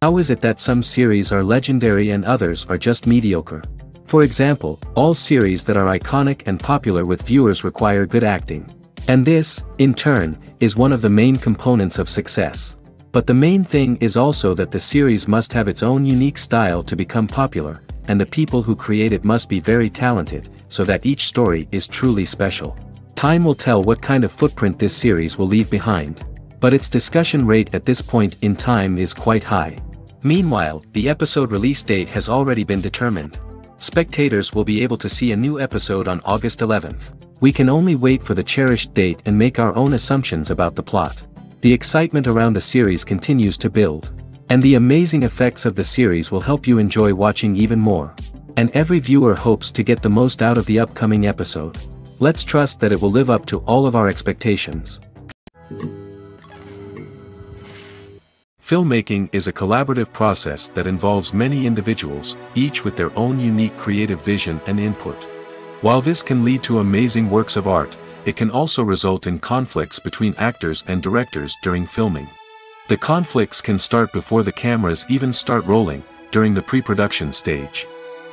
How is it that some series are legendary and others are just mediocre? For example, all series that are iconic and popular with viewers require good acting. And this, in turn, is one of the main components of success. But the main thing is also that the series must have its own unique style to become popular, and the people who create it must be very talented, so that each story is truly special. Time will tell what kind of footprint this series will leave behind. But its discussion rate at this point in time is quite high. Meanwhile, the episode release date has already been determined. Spectators will be able to see a new episode on August 11th. We can only wait for the cherished date and make our own assumptions about the plot. The excitement around the series continues to build. And the amazing effects of the series will help you enjoy watching even more. And every viewer hopes to get the most out of the upcoming episode. Let's trust that it will live up to all of our expectations. Filmmaking is a collaborative process that involves many individuals, each with their own unique creative vision and input. While this can lead to amazing works of art, it can also result in conflicts between actors and directors during filming. The conflicts can start before the cameras even start rolling, during the pre-production stage.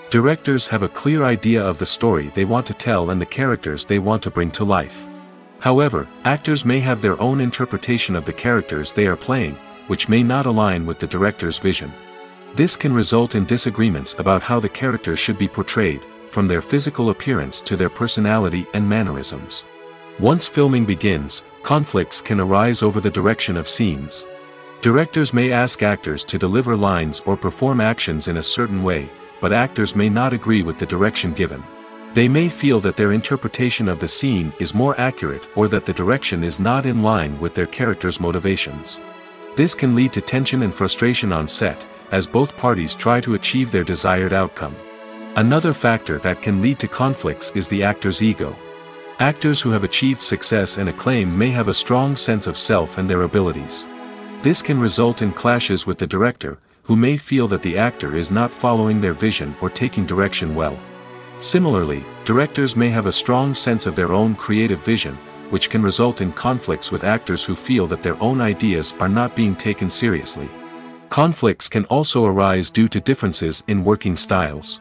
Directors have a clear idea of the story they want to tell and the characters they want to bring to life. However, actors may have their own interpretation of the characters they are playing, which may not align with the director's vision. This can result in disagreements about how the characters should be portrayed, from their physical appearance to their personality and mannerisms. Once filming begins, conflicts can arise over the direction of scenes. Directors may ask actors to deliver lines or perform actions in a certain way, but actors may not agree with the direction given. They may feel that their interpretation of the scene is more accurate or that the direction is not in line with their character's motivations. This can lead to tension and frustration on set, as both parties try to achieve their desired outcome. Another factor that can lead to conflicts is the actor's ego. Actors who have achieved success and acclaim may have a strong sense of self and their abilities. This can result in clashes with the director, who may feel that the actor is not following their vision or taking direction well. Similarly, directors may have a strong sense of their own creative vision, which can result in conflicts with actors who feel that their own ideas are not being taken seriously. Conflicts can also arise due to differences in working styles.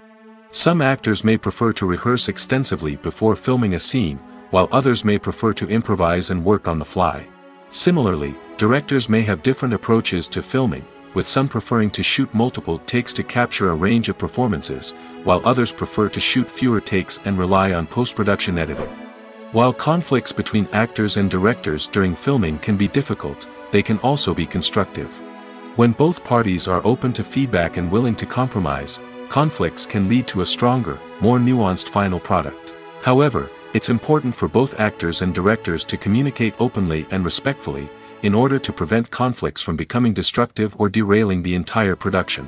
Some actors may prefer to rehearse extensively before filming a scene, while others may prefer to improvise and work on the fly. Similarly, directors may have different approaches to filming, with some preferring to shoot multiple takes to capture a range of performances, while others prefer to shoot fewer takes and rely on post-production editing. While conflicts between actors and directors during filming can be difficult, they can also be constructive. When both parties are open to feedback and willing to compromise, conflicts can lead to a stronger, more nuanced final product. However, it's important for both actors and directors to communicate openly and respectfully, in order to prevent conflicts from becoming destructive or derailing the entire production.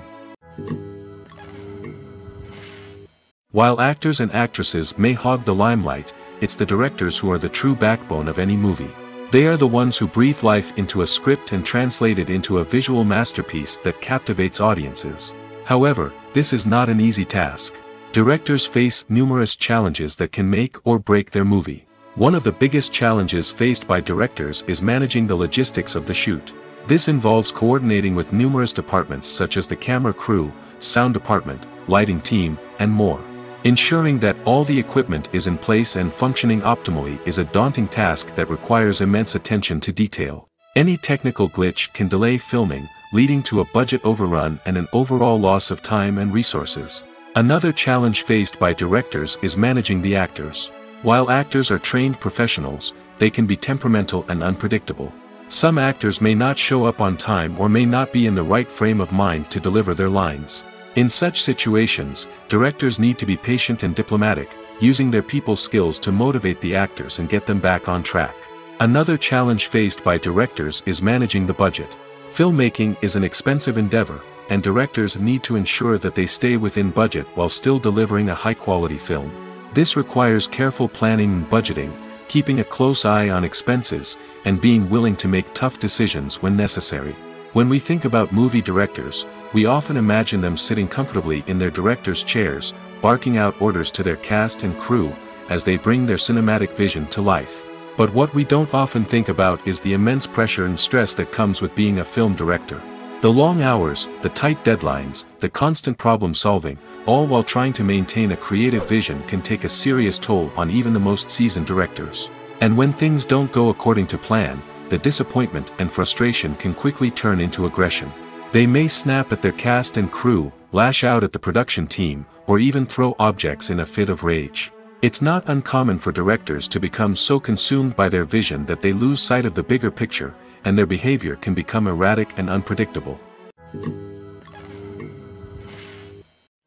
While actors and actresses may hog the limelight, it's the directors who are the true backbone of any movie. They are the ones who breathe life into a script and translate it into a visual masterpiece that captivates audiences. However, this is not an easy task. Directors face numerous challenges that can make or break their movie. One of the biggest challenges faced by directors is managing the logistics of the shoot. This involves coordinating with numerous departments such as the camera crew, sound department, lighting team, and more. Ensuring that all the equipment is in place and functioning optimally is a daunting task that requires immense attention to detail. Any technical glitch can delay filming, leading to a budget overrun and an overall loss of time and resources. Another challenge faced by directors is managing the actors. While actors are trained professionals, they can be temperamental and unpredictable. Some actors may not show up on time or may not be in the right frame of mind to deliver their lines. In such situations, directors need to be patient and diplomatic, using their people skills to motivate the actors and get them back on track. Another challenge faced by directors is managing the budget. Filmmaking is an expensive endeavor, and directors need to ensure that they stay within budget while still delivering a high-quality film. This requires careful planning and budgeting, keeping a close eye on expenses, and being willing to make tough decisions when necessary. When we think about movie directors, we often imagine them sitting comfortably in their director's chairs, barking out orders to their cast and crew, as they bring their cinematic vision to life. But what we don't often think about is the immense pressure and stress that comes with being a film director. The long hours, the tight deadlines, the constant problem solving, all while trying to maintain a creative vision can take a serious toll on even the most seasoned directors. And when things don't go according to plan, the disappointment and frustration can quickly turn into aggression. They may snap at their cast and crew, lash out at the production team, or even throw objects in a fit of rage. It's not uncommon for directors to become so consumed by their vision that they lose sight of the bigger picture, and their behavior can become erratic and unpredictable.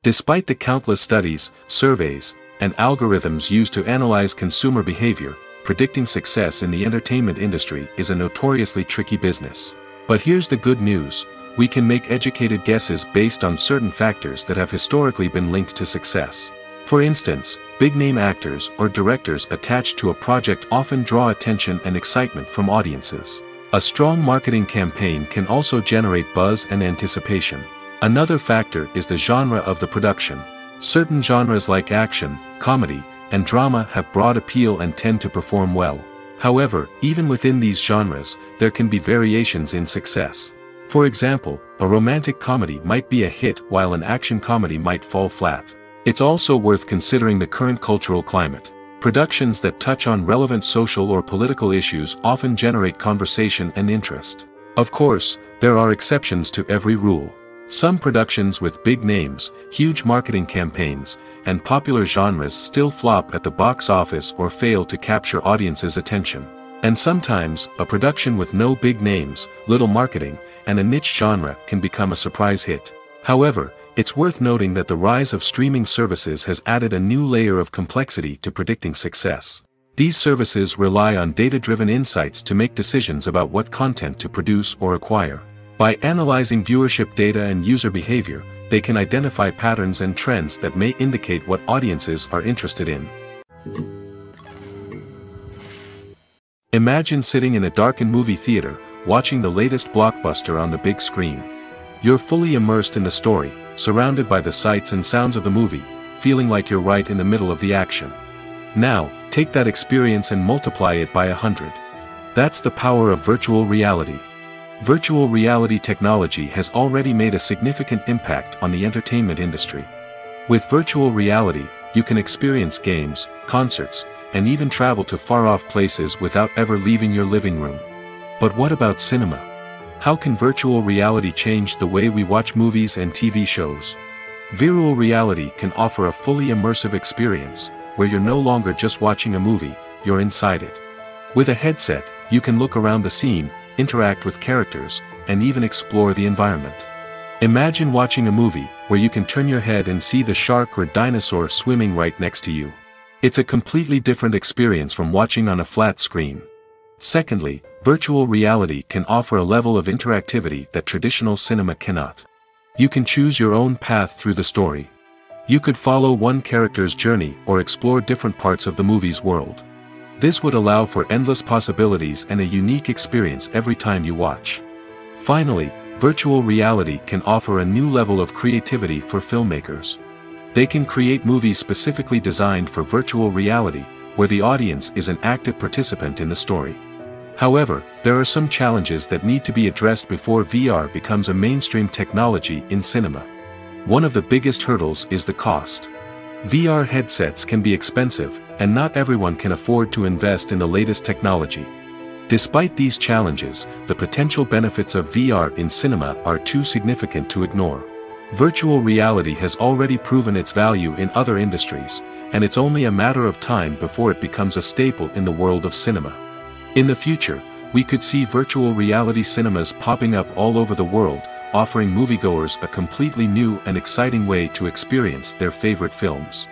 Despite the countless studies, surveys, and algorithms used to analyze consumer behavior, predicting success in the entertainment industry is a notoriously tricky business. But here's the good news: we can make educated guesses based on certain factors that have historically been linked to success. For instance, big-name actors or directors attached to a project often draw attention and excitement from audiences. A strong marketing campaign can also generate buzz and anticipation. Another factor is the genre of the production. Certain genres like action, comedy, and drama have broad appeal and tend to perform well. However, even within these genres, there can be variations in success. For example, a romantic comedy might be a hit while an action comedy might fall flat. It's also worth considering the current cultural climate. Productions that touch on relevant social or political issues often generate conversation and interest. Of course, there are exceptions to every rule. Some productions with big names, huge marketing campaigns, and popular genres still flop at the box office or fail to capture audiences' attention. And sometimes, a production with no big names, little marketing, and a niche genre can become a surprise hit. However, it's worth noting that the rise of streaming services has added a new layer of complexity to predicting success. These services rely on data-driven insights to make decisions about what content to produce or acquire. By analyzing viewership data and user behavior, they can identify patterns and trends that may indicate what audiences are interested in. Imagine sitting in a darkened movie theater, watching the latest blockbuster on the big screen. You're fully immersed in the story, surrounded by the sights and sounds of the movie, feeling like you're right in the middle of the action. Now, take that experience and multiply it by 100. That's the power of virtual reality. Virtual reality technology has already made a significant impact on the entertainment industry. With virtual reality, you can experience games, concerts, and even travel to far-off places without ever leaving your living room. But what about cinema? How can virtual reality change the way we watch movies and TV shows? Virtual reality can offer a fully immersive experience, where you're no longer just watching a movie, you're inside it. With a headset, you can look around the scene, interact with characters, and even explore the environment. Imagine watching a movie where you can turn your head and see the shark or dinosaur swimming right next to you. It's a completely different experience from watching on a flat screen. Secondly, virtual reality can offer a level of interactivity that traditional cinema cannot. You can choose your own path through the story. You could follow one character's journey or explore different parts of the movie's world. This would allow for endless possibilities and a unique experience every time you watch. Finally, virtual reality can offer a new level of creativity for filmmakers. They can create movies specifically designed for virtual reality, where the audience is an active participant in the story. However, there are some challenges that need to be addressed before VR becomes a mainstream technology in cinema. One of the biggest hurdles is the cost. VR headsets can be expensive, and not everyone can afford to invest in the latest technology. Despite these challenges, the potential benefits of VR in cinema are too significant to ignore. Virtual reality has already proven its value in other industries, and it's only a matter of time before it becomes a staple in the world of cinema. In the future, we could see virtual reality cinemas popping up all over the world, offering moviegoers a completely new and exciting way to experience their favorite films.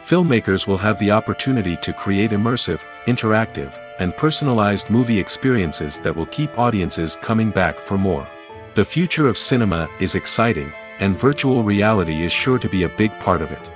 Filmmakers will have the opportunity to create immersive, interactive, and personalized movie experiences that will keep audiences coming back for more. The future of cinema is exciting, and virtual reality is sure to be a big part of it.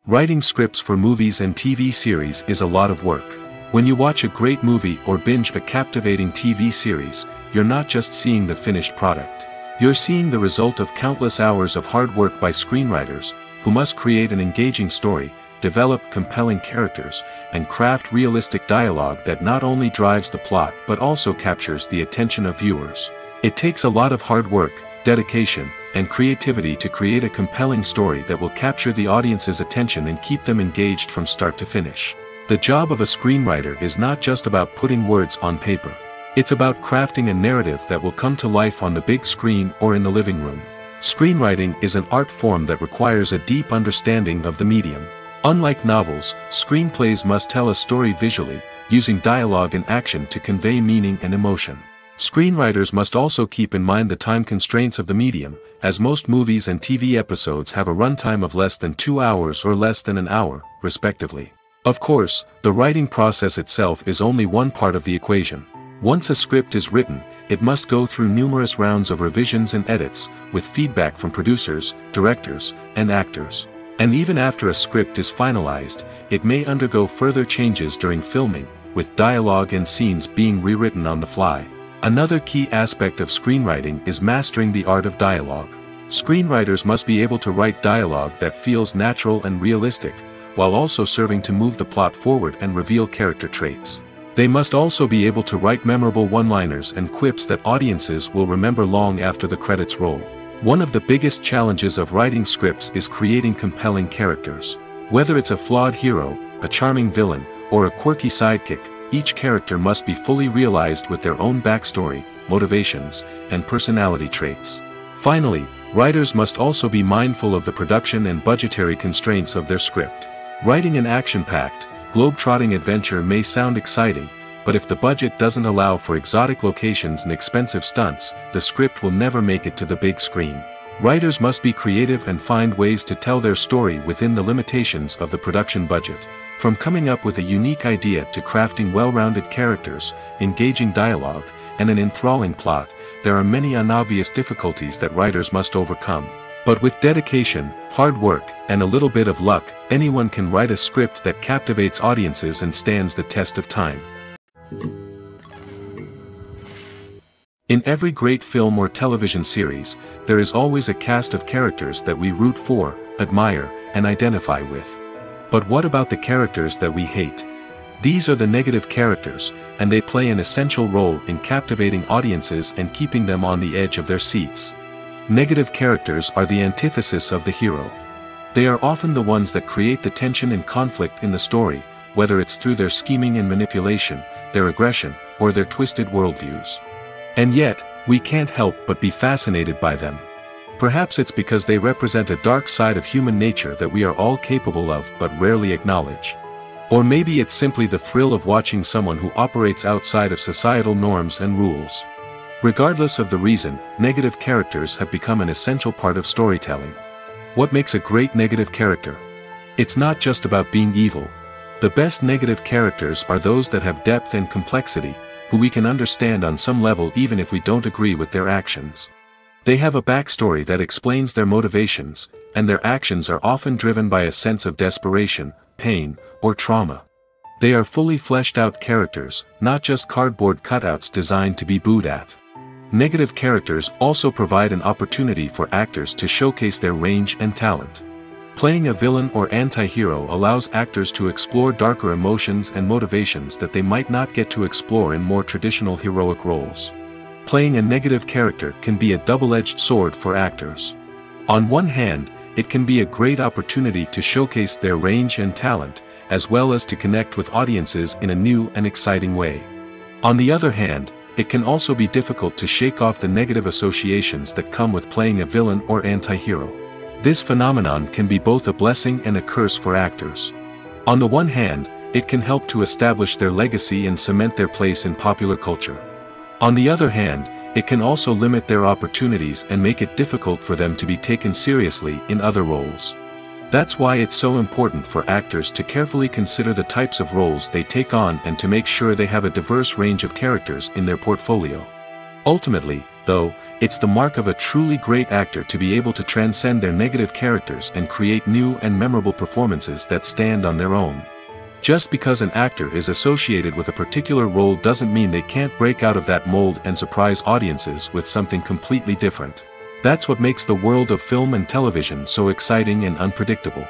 Writing scripts for movies and TV series is a lot of work. When you watch a great movie or binge a captivating TV series, you're not just seeing the finished product. You're seeing the result of countless hours of hard work by screenwriters, who must create an engaging story, develop compelling characters, and craft realistic dialogue that not only drives the plot but also captures the attention of viewers. It takes a lot of hard work, dedication, and creativity to create a compelling story that will capture the audience's attention and keep them engaged from start to finish. The job of a screenwriter is not just about putting words on paper. It's about crafting a narrative that will come to life on the big screen or in the living room. Screenwriting is an art form that requires a deep understanding of the medium. Unlike novels, screenplays must tell a story visually, using dialogue and action to convey meaning and emotion. Screenwriters must also keep in mind the time constraints of the medium, as most movies and TV episodes have a runtime of less than 2 hours or less than an hour, respectively. Of course, the writing process itself is only one part of the equation. Once a script is written, it must go through numerous rounds of revisions and edits, with feedback from producers, directors, and actors. And even after a script is finalized, it may undergo further changes during filming, with dialogue and scenes being rewritten on the fly. Another key aspect of screenwriting is mastering the art of dialogue. Screenwriters must be able to write dialogue that feels natural and realistic, while also serving to move the plot forward and reveal character traits. They must also be able to write memorable one-liners and quips that audiences will remember long after the credits roll. One of the biggest challenges of writing scripts is creating compelling characters. Whether it's a flawed hero, a charming villain, or a quirky sidekick, each character must be fully realized with their own backstory, motivations, and personality traits. Finally, writers must also be mindful of the production and budgetary constraints of their script. Writing an action-packed, globe-trotting adventure may sound exciting, but if the budget doesn't allow for exotic locations and expensive stunts, the script will never make it to the big screen. Writers must be creative and find ways to tell their story within the limitations of the production budget. From coming up with a unique idea to crafting well-rounded characters, engaging dialogue, and an enthralling plot, there are many unobvious difficulties that writers must overcome. But with dedication, hard work, and a little bit of luck, anyone can write a script that captivates audiences and stands the test of time. In every great film or television series, there is always a cast of characters that we root for, admire, and identify with. But what about the characters that we hate? These are the negative characters, and they play an essential role in captivating audiences and keeping them on the edge of their seats. Negative characters are the antithesis of the hero. They are often the ones that create the tension and conflict in the story, whether it's through their scheming and manipulation, their aggression, or their twisted worldviews. And yet, we can't help but be fascinated by them. Perhaps it's because they represent a dark side of human nature that we are all capable of but rarely acknowledge. Or maybe it's simply the thrill of watching someone who operates outside of societal norms and rules. Regardless of the reason, negative characters have become an essential part of storytelling. What makes a great negative character? It's not just about being evil. The best negative characters are those that have depth and complexity, who we can understand on some level even if we don't agree with their actions. They have a backstory that explains their motivations, and their actions are often driven by a sense of desperation, pain, or trauma. They are fully fleshed out characters, not just cardboard cutouts designed to be booed at. Negative characters also provide an opportunity for actors to showcase their range and talent. Playing a villain or anti-hero allows actors to explore darker emotions and motivations that they might not get to explore in more traditional heroic roles. Playing a negative character can be a double-edged sword for actors. On one hand, it can be a great opportunity to showcase their range and talent, as well as to connect with audiences in a new and exciting way. On the other hand, it can also be difficult to shake off the negative associations that come with playing a villain or anti-hero. This phenomenon can be both a blessing and a curse for actors. On the one hand, it can help to establish their legacy and cement their place in popular culture. On the other hand, it can also limit their opportunities and make it difficult for them to be taken seriously in other roles. That's why it's so important for actors to carefully consider the types of roles they take on and to make sure they have a diverse range of characters in their portfolio. Ultimately, though, it's the mark of a truly great actor to be able to transcend their negative characters and create new and memorable performances that stand on their own. Just because an actor is associated with a particular role doesn't mean they can't break out of that mold and surprise audiences with something completely different. That's what makes the world of film and television so exciting and unpredictable.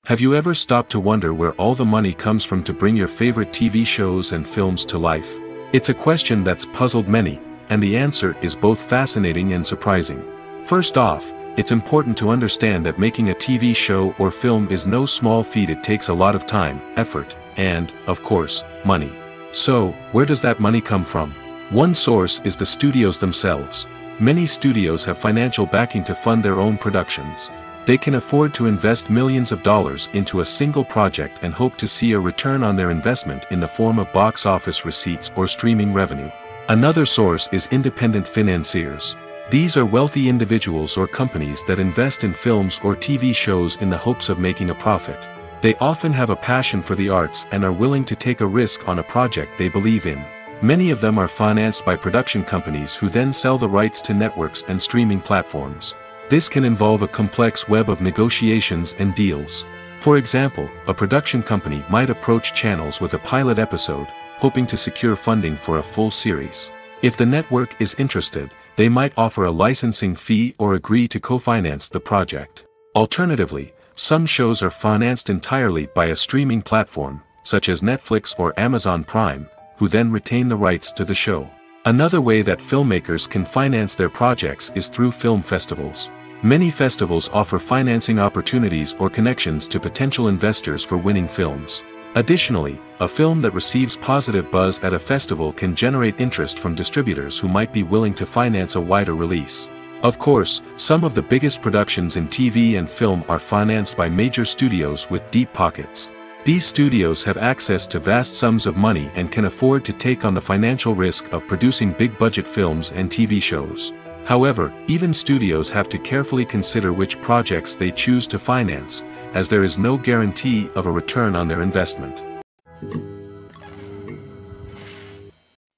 Have you ever stopped to wonder where all the money comes from to bring your favorite TV shows and films to life? It's a question that's puzzled many, and the answer is both fascinating and surprising. First off, it's important to understand that making a TV show or film is no small feat. It takes a lot of time, effort, and, of course, money. So, where does that money come from? One source is the studios themselves. Many studios have financial backing to fund their own productions. They can afford to invest millions of dollars into a single project and hope to see a return on their investment in the form of box office receipts or streaming revenue. Another source is independent financiers. These are wealthy individuals or companies that invest in films or TV shows in the hopes of making a profit. They often have a passion for the arts and are willing to take a risk on a project they believe in. Many of them are financed by production companies who then sell the rights to networks and streaming platforms. This can involve a complex web of negotiations and deals. For example, a production company might approach channels with a pilot episode, hoping to secure funding for a full series. If the network is interested, they might offer a licensing fee or agree to co-finance the project. Alternatively, some shows are financed entirely by a streaming platform, such as Netflix or Amazon Prime, who then retain the rights to the show. Another way that filmmakers can finance their projects is through film festivals. Many festivals offer financing opportunities or connections to potential investors for winning films. Additionally, a film that receives positive buzz at a festival can generate interest from distributors who might be willing to finance a wider release. Of course, some of the biggest productions in TV and film are financed by major studios with deep pockets. These studios have access to vast sums of money and can afford to take on the financial risk of producing big-budget films and TV shows. However, even studios have to carefully consider which projects they choose to finance, as there is no guarantee of a return on their investment.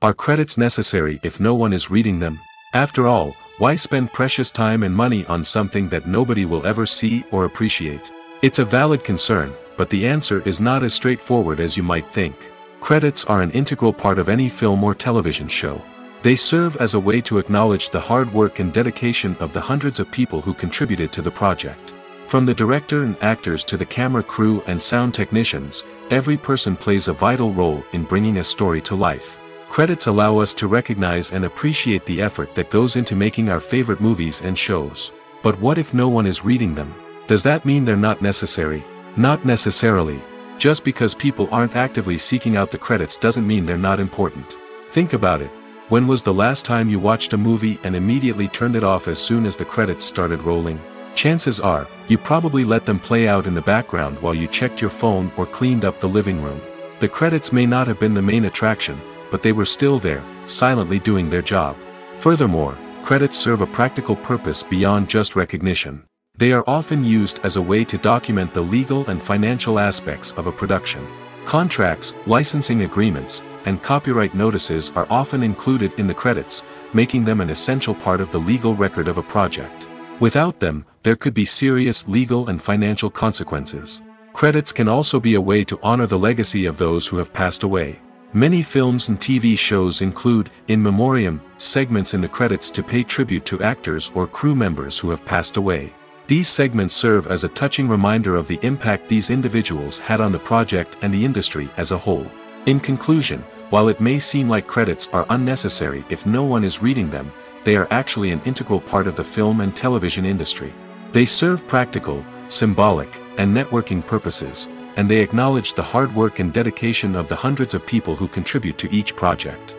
Are credits necessary if no one is reading them? After all, why spend precious time and money on something that nobody will ever see or appreciate? It's a valid concern, but the answer is not as straightforward as you might think. Credits are an integral part of any film or television show. They serve as a way to acknowledge the hard work and dedication of the hundreds of people who contributed to the project. From the director and actors to the camera crew and sound technicians, every person plays a vital role in bringing a story to life. Credits allow us to recognize and appreciate the effort that goes into making our favorite movies and shows. But what if no one is reading them? Does that mean they're not necessary? Not necessarily. Just because people aren't actively seeking out the credits doesn't mean they're not important. Think about it. When was the last time you watched a movie and immediately turned it off as soon as the credits started rolling? Chances are, you probably let them play out in the background while you checked your phone or cleaned up the living room. The credits may not have been the main attraction, but they were still there, silently doing their job. Furthermore, credits serve a practical purpose beyond just recognition. They are often used as a way to document the legal and financial aspects of a production. Contracts, licensing agreements, and copyright notices are often included in the credits, making them an essential part of the legal record of a project. Without them, there could be serious legal and financial consequences. Credits can also be a way to honor the legacy of those who have passed away. Many films and TV shows include, in memoriam, segments in the credits to pay tribute to actors or crew members who have passed away. These segments serve as a touching reminder of the impact these individuals had on the project and the industry as a whole. In conclusion, while it may seem like credits are unnecessary if no one is reading them, they are actually an integral part of the film and television industry. They serve practical, symbolic, and networking purposes, and they acknowledge the hard work and dedication of the hundreds of people who contribute to each project.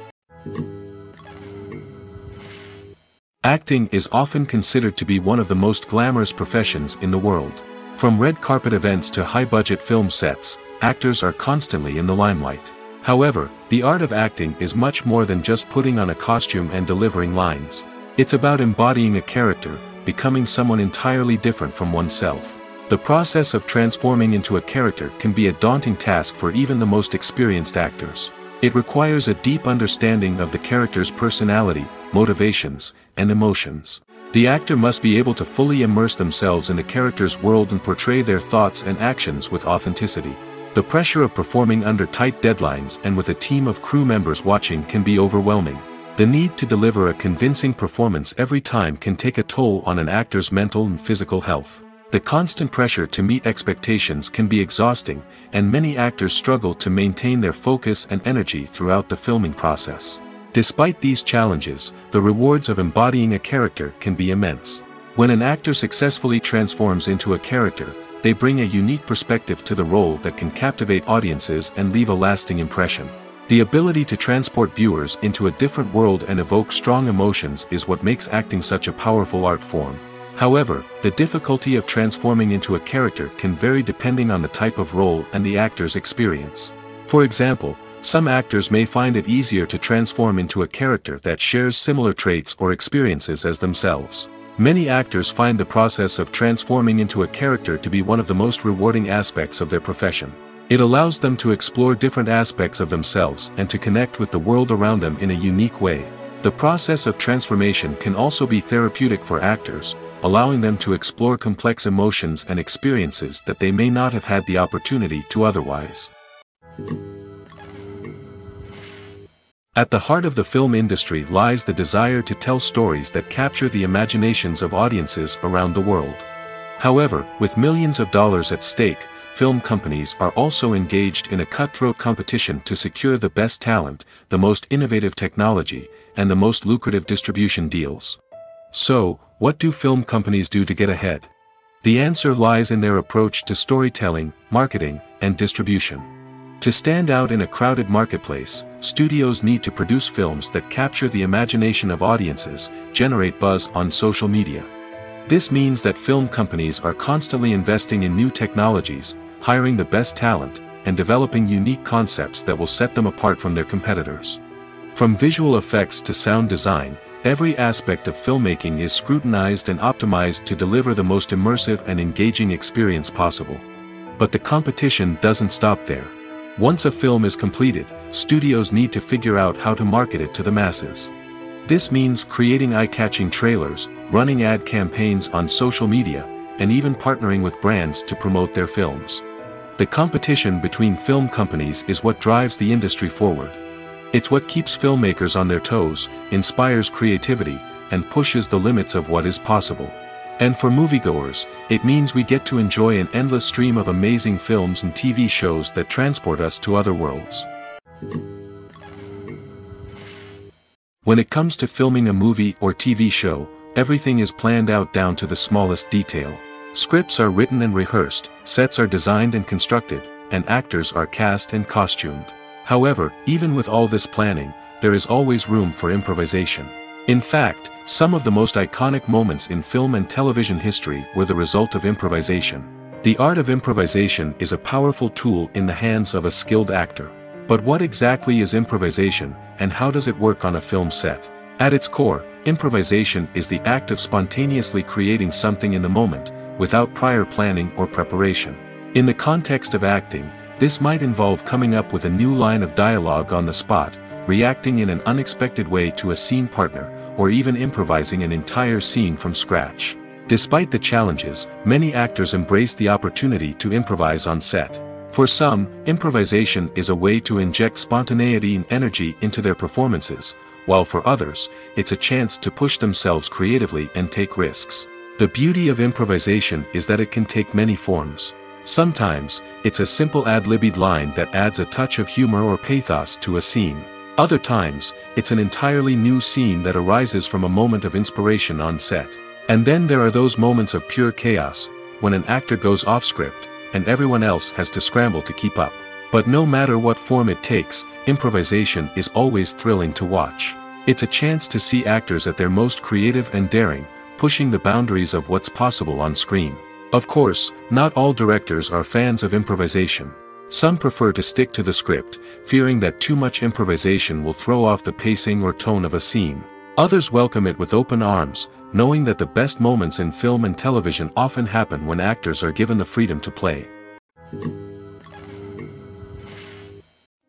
Acting is often considered to be one of the most glamorous professions in the world. From red carpet events to high-budget film sets, actors are constantly in the limelight. However, the art of acting is much more than just putting on a costume and delivering lines. It's about embodying a character, becoming someone entirely different from oneself. The process of transforming into a character can be a daunting task for even the most experienced actors. It requires a deep understanding of the character's personality, motivations, and emotions. The actor must be able to fully immerse themselves in the character's world and portray their thoughts and actions with authenticity. The pressure of performing under tight deadlines and with a team of crew members watching can be overwhelming. The need to deliver a convincing performance every time can take a toll on an actor's mental and physical health. The constant pressure to meet expectations can be exhausting, and many actors struggle to maintain their focus and energy throughout the filming process. Despite these challenges, the rewards of embodying a character can be immense. When an actor successfully transforms into a character, they bring a unique perspective to the role that can captivate audiences and leave a lasting impression. The ability to transport viewers into a different world and evoke strong emotions is what makes acting such a powerful art form. However, the difficulty of transforming into a character can vary depending on the type of role and the actor's experience. For example, some actors may find it easier to transform into a character that shares similar traits or experiences as themselves. Many actors find the process of transforming into a character to be one of the most rewarding aspects of their profession. It allows them to explore different aspects of themselves and to connect with the world around them in a unique way. The process of transformation can also be therapeutic for actors, allowing them to explore complex emotions and experiences that they may not have had the opportunity to otherwise. At the heart of the film industry lies the desire to tell stories that capture the imaginations of audiences around the world. However, with millions of dollars at stake, film companies are also engaged in a cutthroat competition to secure the best talent, the most innovative technology, and the most lucrative distribution deals. So, what do film companies do to get ahead? The answer lies in their approach to storytelling, marketing, and distribution. To stand out in a crowded marketplace, studios need to produce films that capture the imagination of audiences, generate buzz on social media. This means that film companies are constantly investing in new technologies, hiring the best talent, and developing unique concepts that will set them apart from their competitors. From visual effects to sound design, every aspect of filmmaking is scrutinized and optimized to deliver the most immersive and engaging experience possible. But the competition doesn't stop there. Once a film is completed, studios need to figure out how to market it to the masses. This means creating eye-catching trailers, running ad campaigns on social media, and even partnering with brands to promote their films. The competition between film companies is what drives the industry forward. It's what keeps filmmakers on their toes, inspires creativity, and pushes the limits of what is possible. And for moviegoers, it means we get to enjoy an endless stream of amazing films and TV shows that transport us to other worlds. When it comes to filming a movie or TV show, everything is planned out down to the smallest detail. Scripts are written and rehearsed, sets are designed and constructed, and actors are cast and costumed. However, even with all this planning, there is always room for improvisation. In fact, some of the most iconic moments in film and television history were the result of improvisation. The art of improvisation is a powerful tool in the hands of a skilled actor. But what exactly is improvisation, and how does it work on a film set? At its core, improvisation is the act of spontaneously creating something in the moment, without prior planning or preparation. In the context of acting, this might involve coming up with a new line of dialogue on the spot, reacting in an unexpected way to a scene partner, or even improvising an entire scene from scratch. Despite the challenges, many actors embrace the opportunity to improvise on set. For some, improvisation is a way to inject spontaneity and energy into their performances, while for others, it's a chance to push themselves creatively and take risks. The beauty of improvisation is that it can take many forms. Sometimes, it's a simple ad-libbed line that adds a touch of humor or pathos to a scene. Other times, it's an entirely new scene that arises from a moment of inspiration on set. And then there are those moments of pure chaos, when an actor goes off script, and everyone else has to scramble to keep up. But no matter what form it takes, improvisation is always thrilling to watch. It's a chance to see actors at their most creative and daring, pushing the boundaries of what's possible on screen. Of course, not all directors are fans of improvisation. Some prefer to stick to the script, fearing that too much improvisation will throw off the pacing or tone of a scene. Others welcome it with open arms, knowing that the best moments in film and television often happen when actors are given the freedom to play.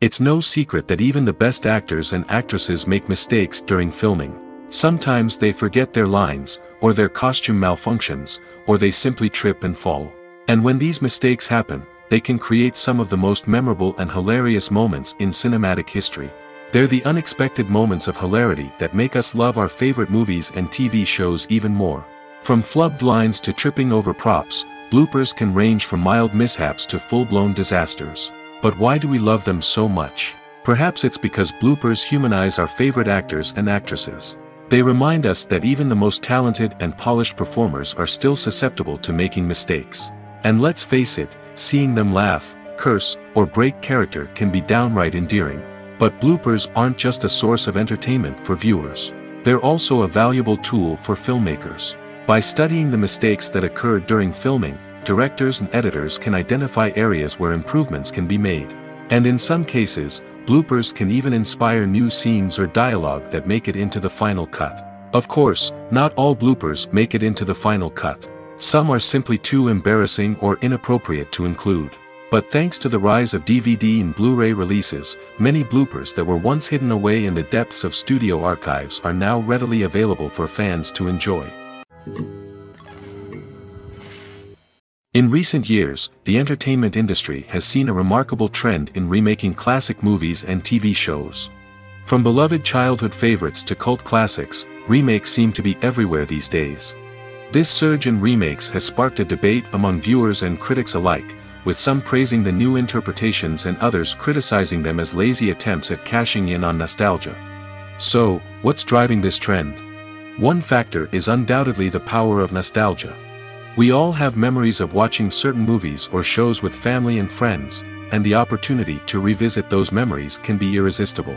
It's no secret that even the best actors and actresses make mistakes during filming. Sometimes they forget their lines, or their costume malfunctions, or they simply trip and fall. And when these mistakes happen, they can create some of the most memorable and hilarious moments in cinematic history. They're the unexpected moments of hilarity that make us love our favorite movies and TV shows even more. From flubbed lines to tripping over props, bloopers can range from mild mishaps to full-blown disasters. But why do we love them so much? Perhaps it's because bloopers humanize our favorite actors and actresses. They remind us that even the most talented and polished performers are still susceptible to making mistakes. And let's face it, seeing them laugh, curse, or break character can be downright endearing. But bloopers aren't just a source of entertainment for viewers. They're also a valuable tool for filmmakers. By studying the mistakes that occurred during filming, directors and editors can identify areas where improvements can be made. And in some cases, bloopers can even inspire new scenes or dialogue that make it into the final cut. Of course, not all bloopers make it into the final cut. Some are simply too embarrassing or inappropriate to include. But thanks to the rise of DVD and Blu-ray releases, many bloopers that were once hidden away in the depths of studio archives are now readily available for fans to enjoy. In recent years, the entertainment industry has seen a remarkable trend in remaking classic movies and TV shows. From beloved childhood favorites to cult classics, remakes seem to be everywhere these days. This surge in remakes has sparked a debate among viewers and critics alike, with some praising the new interpretations and others criticizing them as lazy attempts at cashing in on nostalgia. So, what's driving this trend? One factor is undoubtedly the power of nostalgia. We all have memories of watching certain movies or shows with family and friends, and the opportunity to revisit those memories can be irresistible.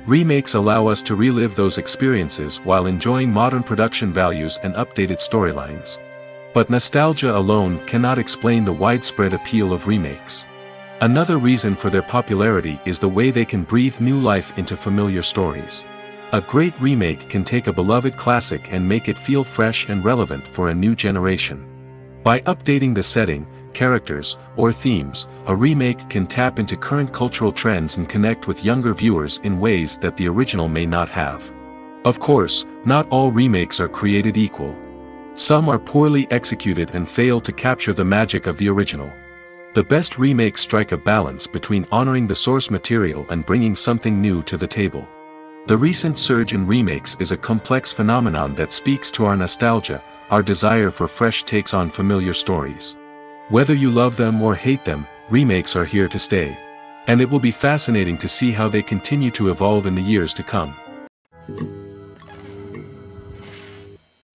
Remakes allow us to relive those experiences while enjoying modern production values and updated storylines. But nostalgia alone cannot explain the widespread appeal of remakes. Another reason for their popularity is the way they can breathe new life into familiar stories. A great remake can take a beloved classic and make it feel fresh and relevant for a new generation. By updating the setting, characters, or themes, a remake can tap into current cultural trends and connect with younger viewers in ways that the original may not have. Of course, not all remakes are created equal. Some are poorly executed and fail to capture the magic of the original. The best remakes strike a balance between honoring the source material and bringing something new to the table. The recent surge in remakes is a complex phenomenon that speaks to our nostalgia, our desire for fresh takes on familiar stories. Whether you love them or hate them, remakes are here to stay. And it will be fascinating to see how they continue to evolve in the years to come.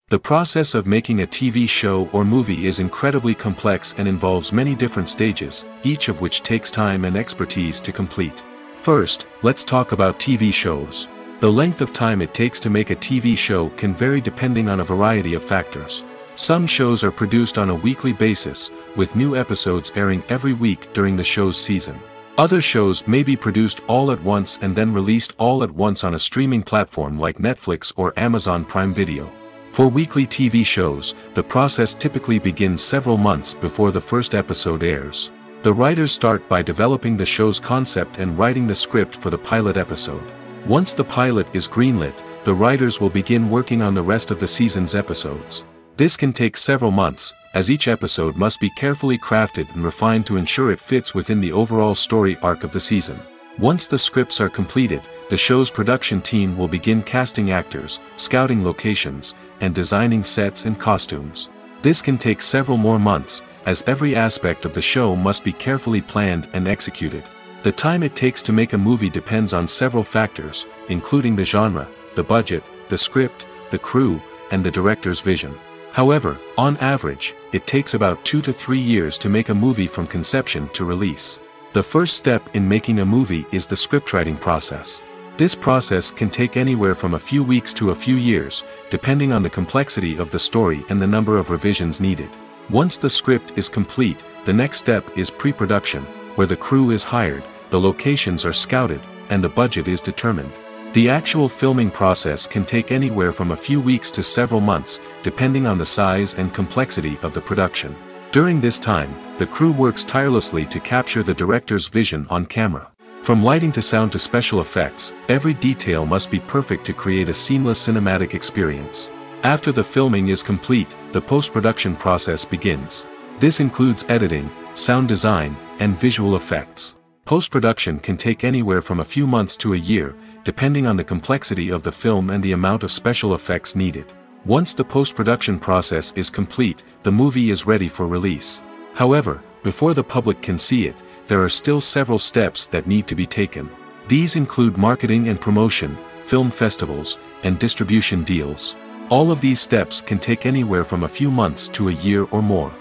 The process of making a TV show or movie is incredibly complex and involves many different stages, each of which takes time and expertise to complete. First, let's talk about TV shows. The length of time it takes to make a TV show can vary depending on a variety of factors. Some shows are produced on a weekly basis, with new episodes airing every week during the show's season. Other shows may be produced all at once and then released all at once on a streaming platform like Netflix or Amazon Prime Video. For weekly TV shows, the process typically begins several months before the first episode airs. The writers start by developing the show's concept and writing the script for the pilot episode. Once the pilot is greenlit, the writers will begin working on the rest of the season's episodes. This can take several months, as each episode must be carefully crafted and refined to ensure it fits within the overall story arc of the season. Once the scripts are completed, the show's production team will begin casting actors, scouting locations, and designing sets and costumes. This can take several more months, as every aspect of the show must be carefully planned and executed. The time it takes to make a movie depends on several factors, including the genre, the budget, the script, the crew, and the director's vision. However, on average, it takes about 2 to 3 years to make a movie from conception to release. The first step in making a movie is the scriptwriting process. This process can take anywhere from a few weeks to a few years, depending on the complexity of the story and the number of revisions needed. Once the script is complete, the next step is pre-production, where the crew is hired, the locations are scouted, and the budget is determined. The actual filming process can take anywhere from a few weeks to several months, depending on the size and complexity of the production. During this time, the crew works tirelessly to capture the director's vision on camera. From lighting to sound to special effects, every detail must be perfect to create a seamless cinematic experience. After the filming is complete, the post-production process begins. This includes editing, sound design, and visual effects. Post-production can take anywhere from a few months to a year, depending on the complexity of the film and the amount of special effects needed. Once the post-production process is complete, the movie is ready for release. However, before the public can see it, there are still several steps that need to be taken. These include marketing and promotion, film festivals, and distribution deals. All of these steps can take anywhere from a few months to a year or more.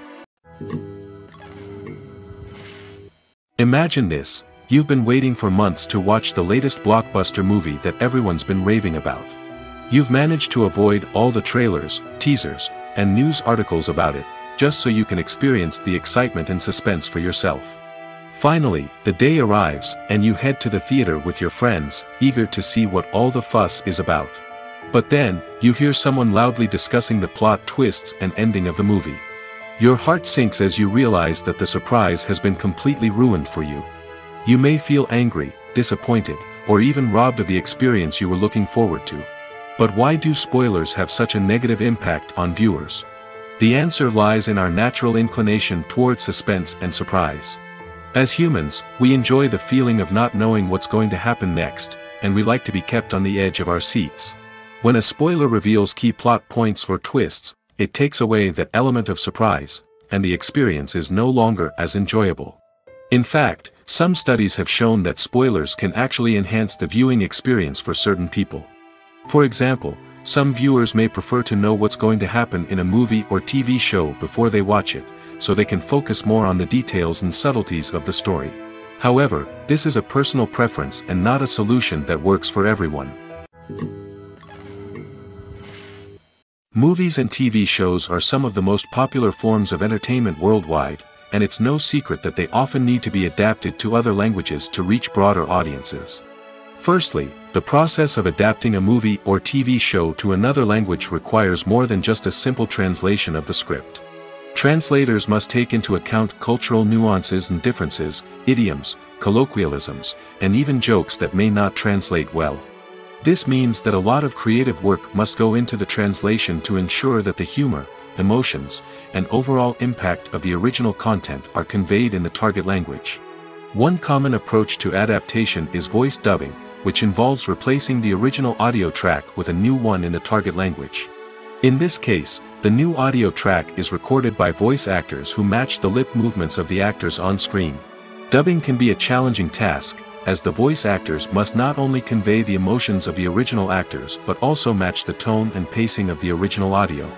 Imagine this: you've been waiting for months to watch the latest blockbuster movie that everyone's been raving about. You've managed to avoid all the trailers, teasers, and news articles about it, just so you can experience the excitement and suspense for yourself. Finally, the day arrives, and you head to the theater with your friends, eager to see what all the fuss is about. But then, you hear someone loudly discussing the plot twists and ending of the movie. Your heart sinks as you realize that the surprise has been completely ruined for you. You may feel angry, disappointed, or even robbed of the experience you were looking forward to. But why do spoilers have such a negative impact on viewers? The answer lies in our natural inclination towards suspense and surprise. As humans, we enjoy the feeling of not knowing what's going to happen next, and we like to be kept on the edge of our seats. When a spoiler reveals key plot points or twists, it takes away that element of surprise, and the experience is no longer as enjoyable. In fact, some studies have shown that spoilers can actually enhance the viewing experience for certain people. For example, some viewers may prefer to know what's going to happen in a movie or TV show before they watch it, so they can focus more on the details and subtleties of the story. However, this is a personal preference and not a solution that works for everyone. Movies and TV shows are some of the most popular forms of entertainment worldwide, and it's no secret that they often need to be adapted to other languages to reach broader audiences. Firstly, the process of adapting a movie or TV show to another language requires more than just a simple translation of the script. Translators must take into account cultural nuances and differences, idioms, colloquialisms, and even jokes that may not translate well. This means that a lot of creative work must go into the translation to ensure that the humor, emotions, and overall impact of the original content are conveyed in the target language. One common approach to adaptation is voice dubbing, which involves replacing the original audio track with a new one in the target language. In this case, the new audio track is recorded by voice actors who match the lip movements of the actors on screen. Dubbing can be a challenging task, as the voice actors must not only convey the emotions of the original actors but also match the tone and pacing of the original audio.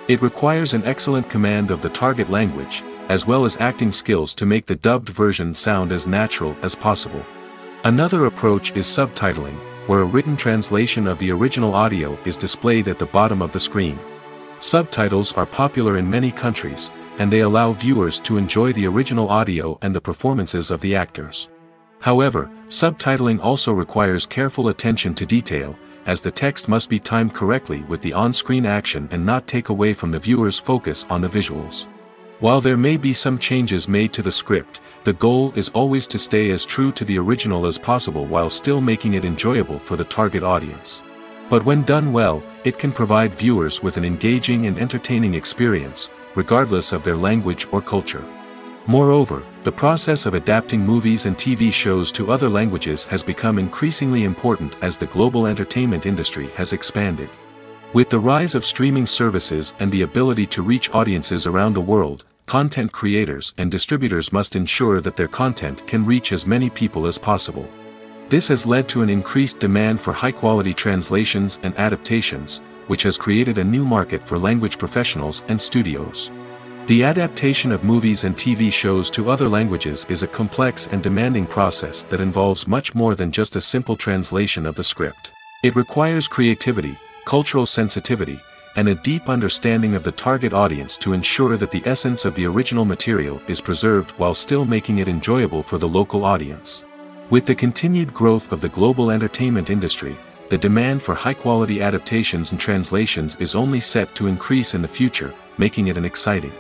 It requires an excellent command of the target language, as well as acting skills to make the dubbed version sound as natural as possible. Another approach is subtitling, where a written translation of the original audio is displayed at the bottom of the screen. Subtitles are popular in many countries, and they allow viewers to enjoy the original audio and the performances of the actors. However, subtitling also requires careful attention to detail, as the text must be timed correctly with the on-screen action and not take away from the viewer's focus on the visuals. While there may be some changes made to the script, the goal is always to stay as true to the original as possible while still making it enjoyable for the target audience. But when done well, it can provide viewers with an engaging and entertaining experience, regardless of their language or culture. Moreover, the process of adapting movies and TV shows to other languages has become increasingly important as the global entertainment industry has expanded. With the rise of streaming services and the ability to reach audiences around the world, content creators and distributors must ensure that their content can reach as many people as possible. This has led to an increased demand for high-quality translations and adaptations, which has created a new market for language professionals and studios. The adaptation of movies and TV shows to other languages is a complex and demanding process that involves much more than just a simple translation of the script. It requires creativity, cultural sensitivity, and a deep understanding of the target audience to ensure that the essence of the original material is preserved while still making it enjoyable for the local audience. With the continued growth of the global entertainment industry, the demand for high-quality adaptations and translations is only set to increase in the future, making it an exciting.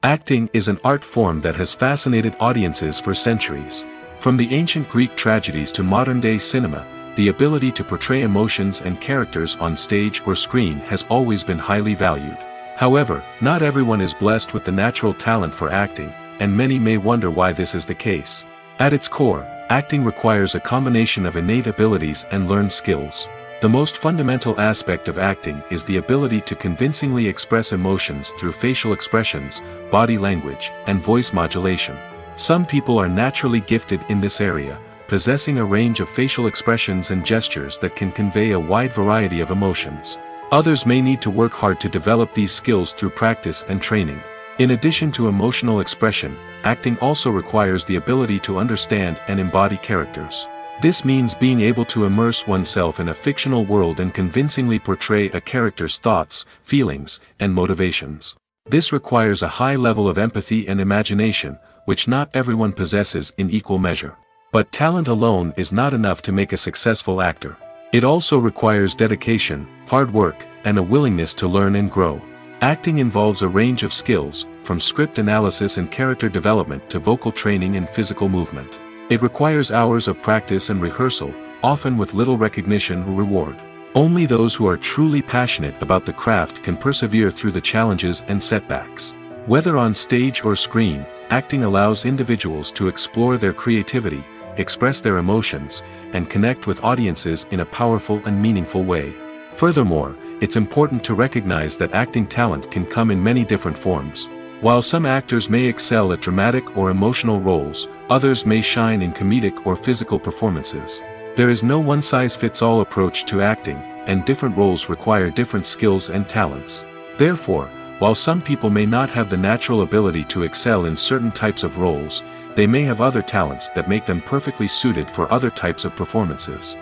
Acting is an art form that has fascinated audiences for centuries. From the ancient Greek tragedies to modern-day cinema, the ability to portray emotions and characters on stage or screen has always been highly valued. However, not everyone is blessed with the natural talent for acting, and many may wonder why this is the case. At its core, acting requires a combination of innate abilities and learned skills. The most fundamental aspect of acting is the ability to convincingly express emotions through facial expressions, body language, and voice modulation. Some people are naturally gifted in this area, possessing a range of facial expressions and gestures that can convey a wide variety of emotions. Others may need to work hard to develop these skills through practice and training. In addition to emotional expression, acting also requires the ability to understand and embody characters. This means being able to immerse oneself in a fictional world and convincingly portray a character's thoughts, feelings, and motivations. This requires a high level of empathy and imagination, which not everyone possesses in equal measure. But talent alone is not enough to make a successful actor. It also requires dedication, hard work, and a willingness to learn and grow. Acting involves a range of skills, from script analysis and character development to vocal training and physical movement. It requires hours of practice and rehearsal, often with little recognition or reward. Only those who are truly passionate about the craft can persevere through the challenges and setbacks. Whether on stage or screen, acting allows individuals to explore their creativity, express their emotions, and connect with audiences in a powerful and meaningful way. Furthermore, it's important to recognize that acting talent can come in many different forms. While some actors may excel at dramatic or emotional roles, others may shine in comedic or physical performances. There is no one-size-fits-all approach to acting, and different roles require different skills and talents. Therefore, while some people may not have the natural ability to excel in certain types of roles, they may have other talents that make them perfectly suited for other types of performances.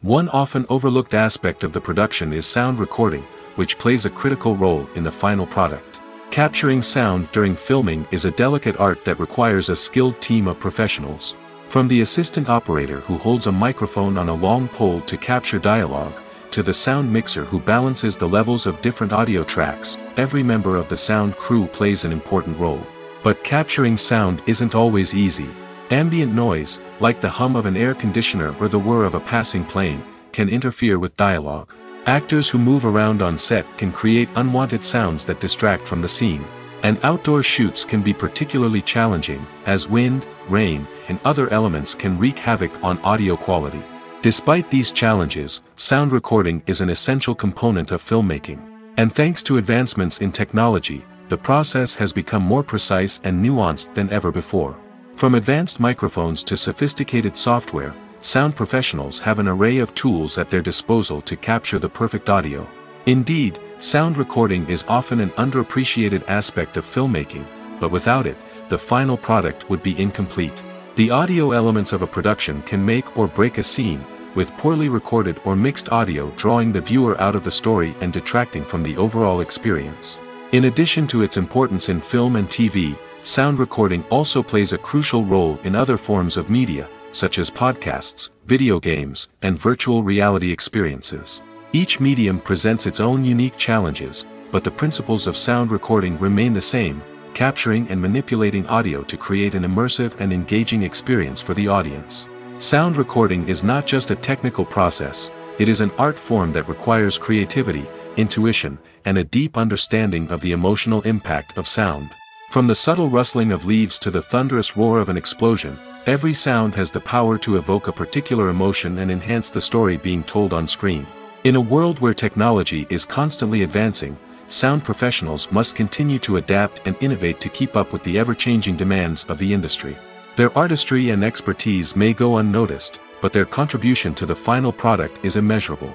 One often overlooked aspect of the production is sound recording, which plays a critical role in the final product. Capturing sound during filming is a delicate art that requires a skilled team of professionals. From the assistant operator who holds a microphone on a long pole to capture dialogue, to the sound mixer who balances the levels of different audio tracks, every member of the sound crew plays an important role. But capturing sound isn't always easy. Ambient noise, like the hum of an air conditioner or the whir of a passing plane, can interfere with dialogue. Actors who move around on set can create unwanted sounds that distract from the scene. And outdoor shoots can be particularly challenging, as wind, rain, and other elements can wreak havoc on audio quality. Despite these challenges, sound recording is an essential component of filmmaking. And thanks to advancements in technology, the process has become more precise and nuanced than ever before. From advanced microphones to sophisticated software, sound professionals have an array of tools at their disposal to capture the perfect audio. Indeed, sound recording is often an underappreciated aspect of filmmaking, but without it, the final product would be incomplete. The audio elements of a production can make or break a scene, with poorly recorded or mixed audio drawing the viewer out of the story and detracting from the overall experience. In addition to its importance in film and TV, sound recording also plays a crucial role in other forms of media, such as podcasts, video games, and virtual reality experiences. Each medium presents its own unique challenges, but the principles of sound recording remain the same, capturing and manipulating audio to create an immersive and engaging experience for the audience. Sound recording is not just a technical process, it is an art form that requires creativity, intuition, and a deep understanding of the emotional impact of sound. From the subtle rustling of leaves to the thunderous roar of an explosion, every sound has the power to evoke a particular emotion and enhance the story being told on screen. In a world where technology is constantly advancing, sound professionals must continue to adapt and innovate to keep up with the ever-changing demands of the industry. Their artistry and expertise may go unnoticed, but their contribution to the final product is immeasurable.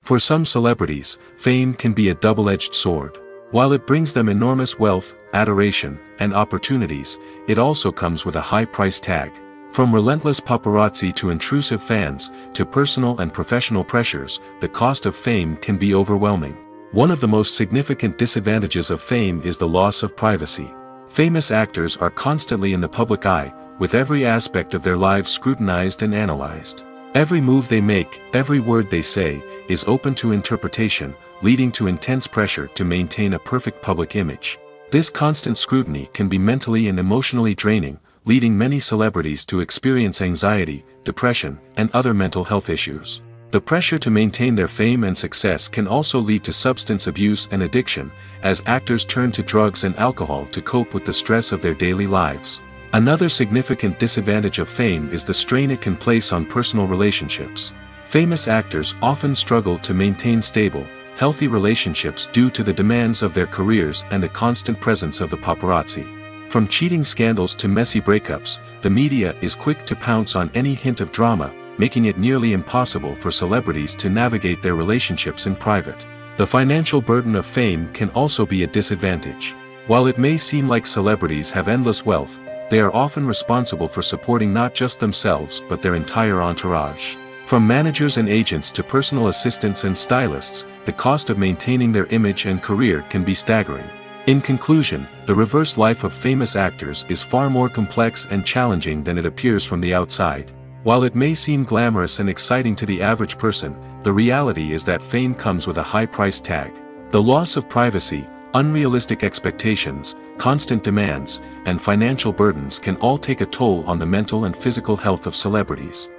For some celebrities, fame can be a double-edged sword. While it brings them enormous wealth, adoration, and opportunities, it also comes with a high price tag. From relentless paparazzi to intrusive fans, to personal and professional pressures, the cost of fame can be overwhelming. One of the most significant disadvantages of fame is the loss of privacy. Famous actors are constantly in the public eye, with every aspect of their lives scrutinized and analyzed. Every move they make, every word they say, is open to interpretation, leading to intense pressure to maintain a perfect public image. This constant scrutiny can be mentally and emotionally draining, leading many celebrities to experience anxiety, depression, and other mental health issues. The pressure to maintain their fame and success can also lead to substance abuse and addiction, as actors turn to drugs and alcohol to cope with the stress of their daily lives. Another significant disadvantage of fame is the strain it can place on personal relationships. Famous actors often struggle to maintain stable, healthy relationships due to the demands of their careers and the constant presence of the paparazzi. From cheating scandals to messy breakups, the media is quick to pounce on any hint of drama, making it nearly impossible for celebrities to navigate their relationships in private. The financial burden of fame can also be a disadvantage. While it may seem like celebrities have endless wealth, they are often responsible for supporting not just themselves but their entire entourage. From managers and agents to personal assistants and stylists, the cost of maintaining their image and career can be staggering. In conclusion, the reverse life of famous actors is far more complex and challenging than it appears from the outside. While it may seem glamorous and exciting to the average person, the reality is that fame comes with a high price tag. The loss of privacy, unrealistic expectations, constant demands, and financial burdens can all take a toll on the mental and physical health of celebrities.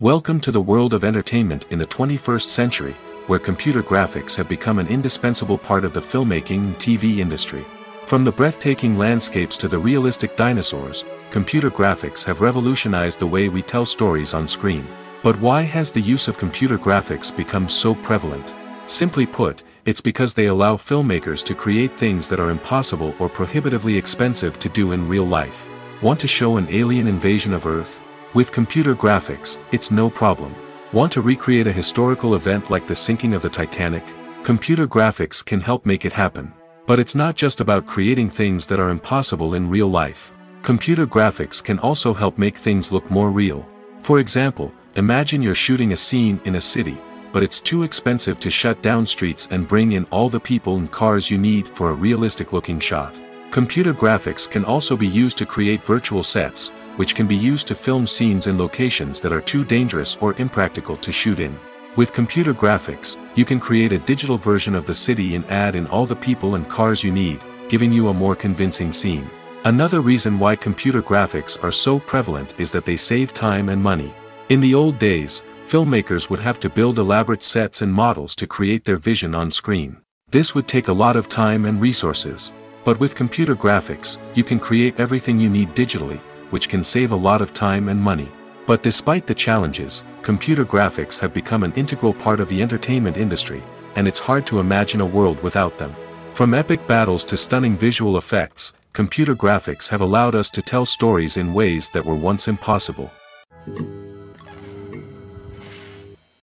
Welcome to the world of entertainment in the 21st century, where computer graphics have become an indispensable part of the filmmaking and TV industry. From the breathtaking landscapes to the realistic dinosaurs, computer graphics have revolutionized the way we tell stories on screen. But why has the use of computer graphics become so prevalent? Simply put, it's because they allow filmmakers to create things that are impossible or prohibitively expensive to do in real life. Want to show an alien invasion of Earth? With computer graphics, it's no problem. Want to recreate a historical event like the sinking of the Titanic? Computer graphics can help make it happen. But it's not just about creating things that are impossible in real life. Computer graphics can also help make things look more real. For example, imagine you're shooting a scene in a city, but it's too expensive to shut down streets and bring in all the people and cars you need for a realistic-looking shot. Computer graphics can also be used to create virtual sets, which can be used to film scenes in locations that are too dangerous or impractical to shoot in. With computer graphics, you can create a digital version of the city and add in all the people and cars you need, giving you a more convincing scene. Another reason why computer graphics are so prevalent is that they save time and money. In the old days, filmmakers would have to build elaborate sets and models to create their vision on screen. This would take a lot of time and resources. But with computer graphics, you can create everything you need digitally, which can save a lot of time and money. But despite the challenges, computer graphics have become an integral part of the entertainment industry, and it's hard to imagine a world without them. From epic battles to stunning visual effects, computer graphics have allowed us to tell stories in ways that were once impossible.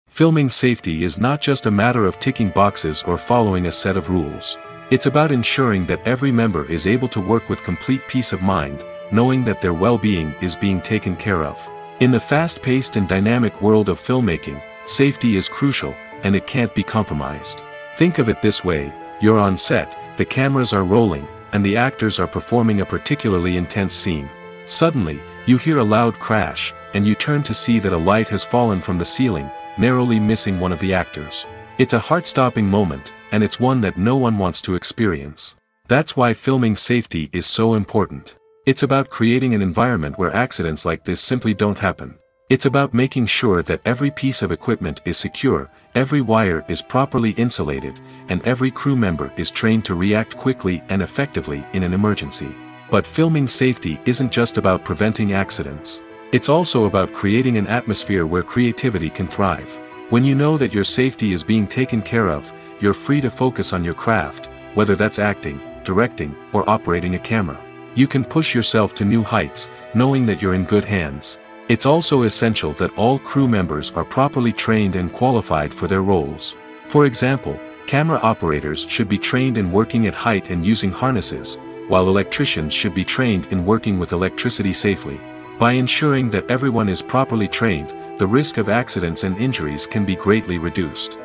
Filming safety is not just a matter of ticking boxes or following a set of rules. It's about ensuring that every member is able to work with complete peace of mind, knowing that their well-being is being taken care of. In the fast-paced and dynamic world of filmmaking, safety is crucial, and it can't be compromised. Think of it this way: you're on set, the cameras are rolling, and the actors are performing a particularly intense scene. Suddenly, you hear a loud crash, and you turn to see that a light has fallen from the ceiling, narrowly missing one of the actors. It's a heart-stopping moment, and it's one that no one wants to experience. That's why filming safety is so important. It's about creating an environment where accidents like this simply don't happen. It's about making sure that every piece of equipment is secure, every wire is properly insulated, and every crew member is trained to react quickly and effectively in an emergency. But filming safety isn't just about preventing accidents. It's also about creating an atmosphere where creativity can thrive. When you know that your safety is being taken care of, you're free to focus on your craft, whether that's acting, directing, or operating a camera. You can push yourself to new heights, knowing that you're in good hands. It's also essential that all crew members are properly trained and qualified for their roles. For example, camera operators should be trained in working at height and using harnesses, while electricians should be trained in working with electricity safely. By ensuring that everyone is properly trained, the risk of accidents and injuries can be greatly reduced.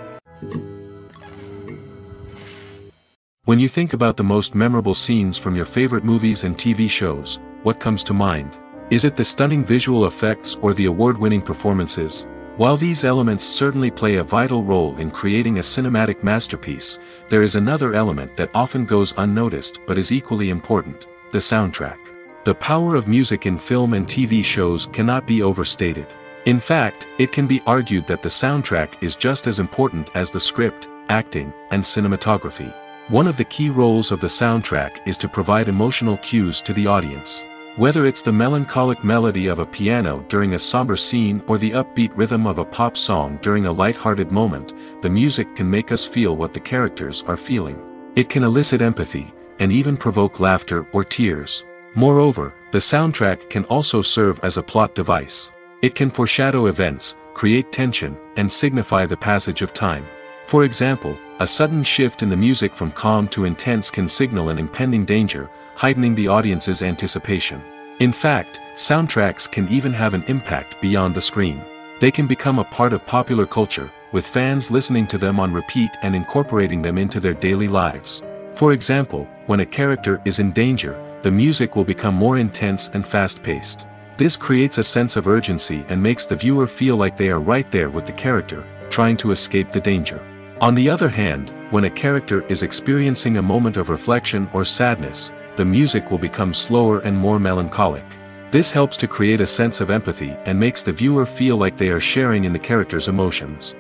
When you think about the most memorable scenes from your favorite movies and TV shows, what comes to mind? Is it the stunning visual effects or the award-winning performances? While these elements certainly play a vital role in creating a cinematic masterpiece, there is another element that often goes unnoticed but is equally important: the soundtrack. The power of music in film and TV shows cannot be overstated. In fact, it can be argued that the soundtrack is just as important as the script, acting, and cinematography. One of the key roles of the soundtrack is to provide emotional cues to the audience. Whether it's the melancholic melody of a piano during a somber scene or the upbeat rhythm of a pop song during a light-hearted moment, the music can make us feel what the characters are feeling. It can elicit empathy, and even provoke laughter or tears. Moreover, the soundtrack can also serve as a plot device. It can foreshadow events, create tension, and signify the passage of time. For example, a sudden shift in the music from calm to intense can signal an impending danger, heightening the audience's anticipation. In fact, soundtracks can even have an impact beyond the screen. They can become a part of popular culture, with fans listening to them on repeat and incorporating them into their daily lives. For example, when a character is in danger, the music will become more intense and fast-paced. This creates a sense of urgency and makes the viewer feel like they are right there with the character, trying to escape the danger. On the other hand, when a character is experiencing a moment of reflection or sadness, the music will become slower and more melancholic. This helps to create a sense of empathy and makes the viewer feel like they are sharing in the character's emotions.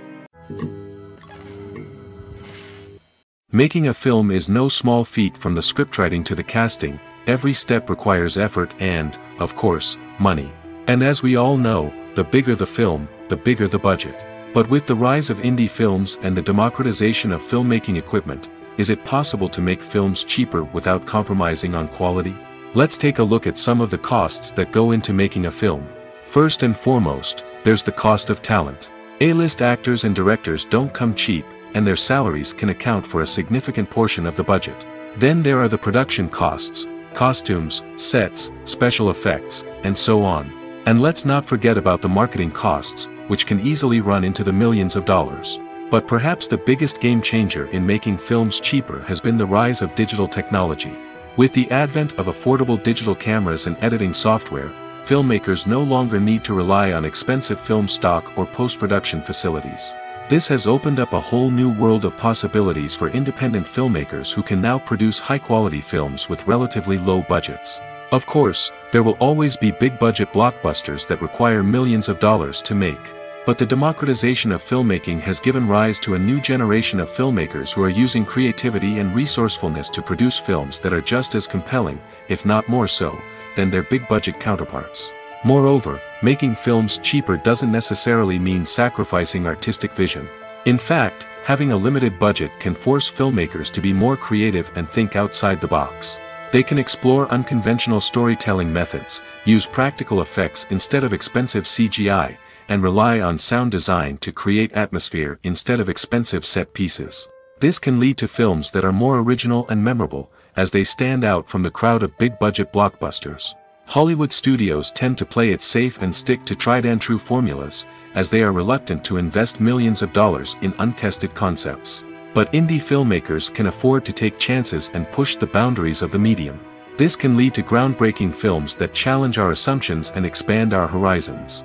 Making a film is no small feat. From the scriptwriting to the casting, every step requires effort and, of course, money. And as we all know, the bigger the film, the bigger the budget. But with the rise of indie films and the democratization of filmmaking equipment, is it possible to make films cheaper without compromising on quality? Let's take a look at some of the costs that go into making a film. First and foremost, there's the cost of talent. A-list actors and directors don't come cheap, and their salaries can account for a significant portion of the budget. Then there are the production costs, costumes, sets, special effects, and so on. And let's not forget about the marketing costs, which can easily run into the millions of dollars. But perhaps the biggest game changer in making films cheaper has been the rise of digital technology. With the advent of affordable digital cameras and editing software, filmmakers no longer need to rely on expensive film stock or post-production facilities. This has opened up a whole new world of possibilities for independent filmmakers who can now produce high-quality films with relatively low budgets. Of course, there will always be big-budget blockbusters that require millions of dollars to make. But the democratization of filmmaking has given rise to a new generation of filmmakers who are using creativity and resourcefulness to produce films that are just as compelling, if not more so, than their big-budget counterparts. Moreover, making films cheaper doesn't necessarily mean sacrificing artistic vision. In fact, having a limited budget can force filmmakers to be more creative and think outside the box. They can explore unconventional storytelling methods, use practical effects instead of expensive CGI, and rely on sound design to create atmosphere instead of expensive set pieces. This can lead to films that are more original and memorable, as they stand out from the crowd of big-budget blockbusters. Hollywood studios tend to play it safe and stick to tried-and-true formulas, as they are reluctant to invest millions of dollars in untested concepts. But indie filmmakers can afford to take chances and push the boundaries of the medium. This can lead to groundbreaking films that challenge our assumptions and expand our horizons.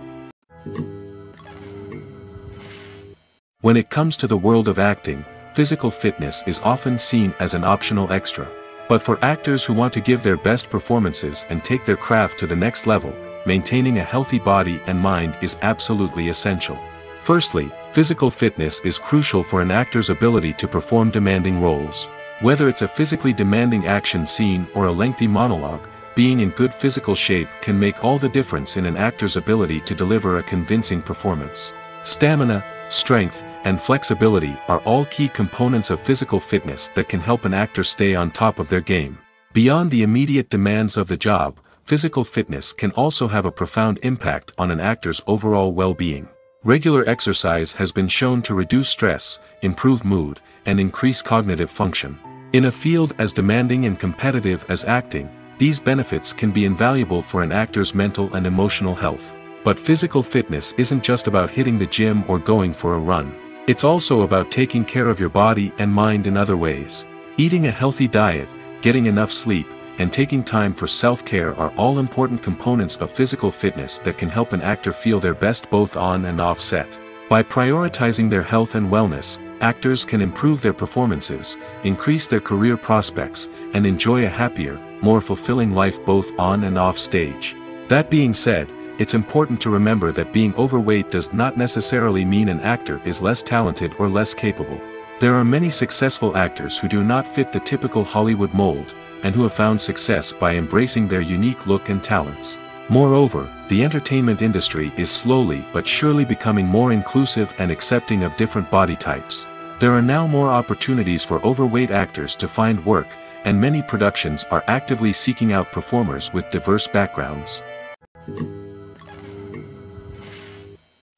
When it comes to the world of acting, physical fitness is often seen as an optional extra. But for actors who want to give their best performances and take their craft to the next level, maintaining a healthy body and mind is absolutely essential. Firstly, physical fitness is crucial for an actor's ability to perform demanding roles. Whether it's a physically demanding action scene or a lengthy monologue, being in good physical shape can make all the difference in an actor's ability to deliver a convincing performance. Stamina, strength, and flexibility are all key components of physical fitness that can help an actor stay on top of their game. Beyond the immediate demands of the job, physical fitness can also have a profound impact on an actor's overall well-being. Regular exercise has been shown to reduce stress, improve mood, and increase cognitive function. In a field as demanding and competitive as acting, these benefits can be invaluable for an actor's mental and emotional health. But physical fitness isn't just about hitting the gym or going for a run. It's also about taking care of your body and mind in other ways. Eating a healthy diet, getting enough sleep, and taking time for self-care are all important components of physical fitness that can help an actor feel their best both on and off set. By prioritizing their health and wellness, actors can improve their performances, increase their career prospects, and enjoy a happier, more fulfilling life both on and off stage. That being said, it's important to remember that being overweight does not necessarily mean an actor is less talented or less capable. There are many successful actors who do not fit the typical Hollywood mold, and who have found success by embracing their unique look and talents. Moreover, the entertainment industry is slowly but surely becoming more inclusive and accepting of different body types. There are now more opportunities for overweight actors to find work, and many productions are actively seeking out performers with diverse backgrounds.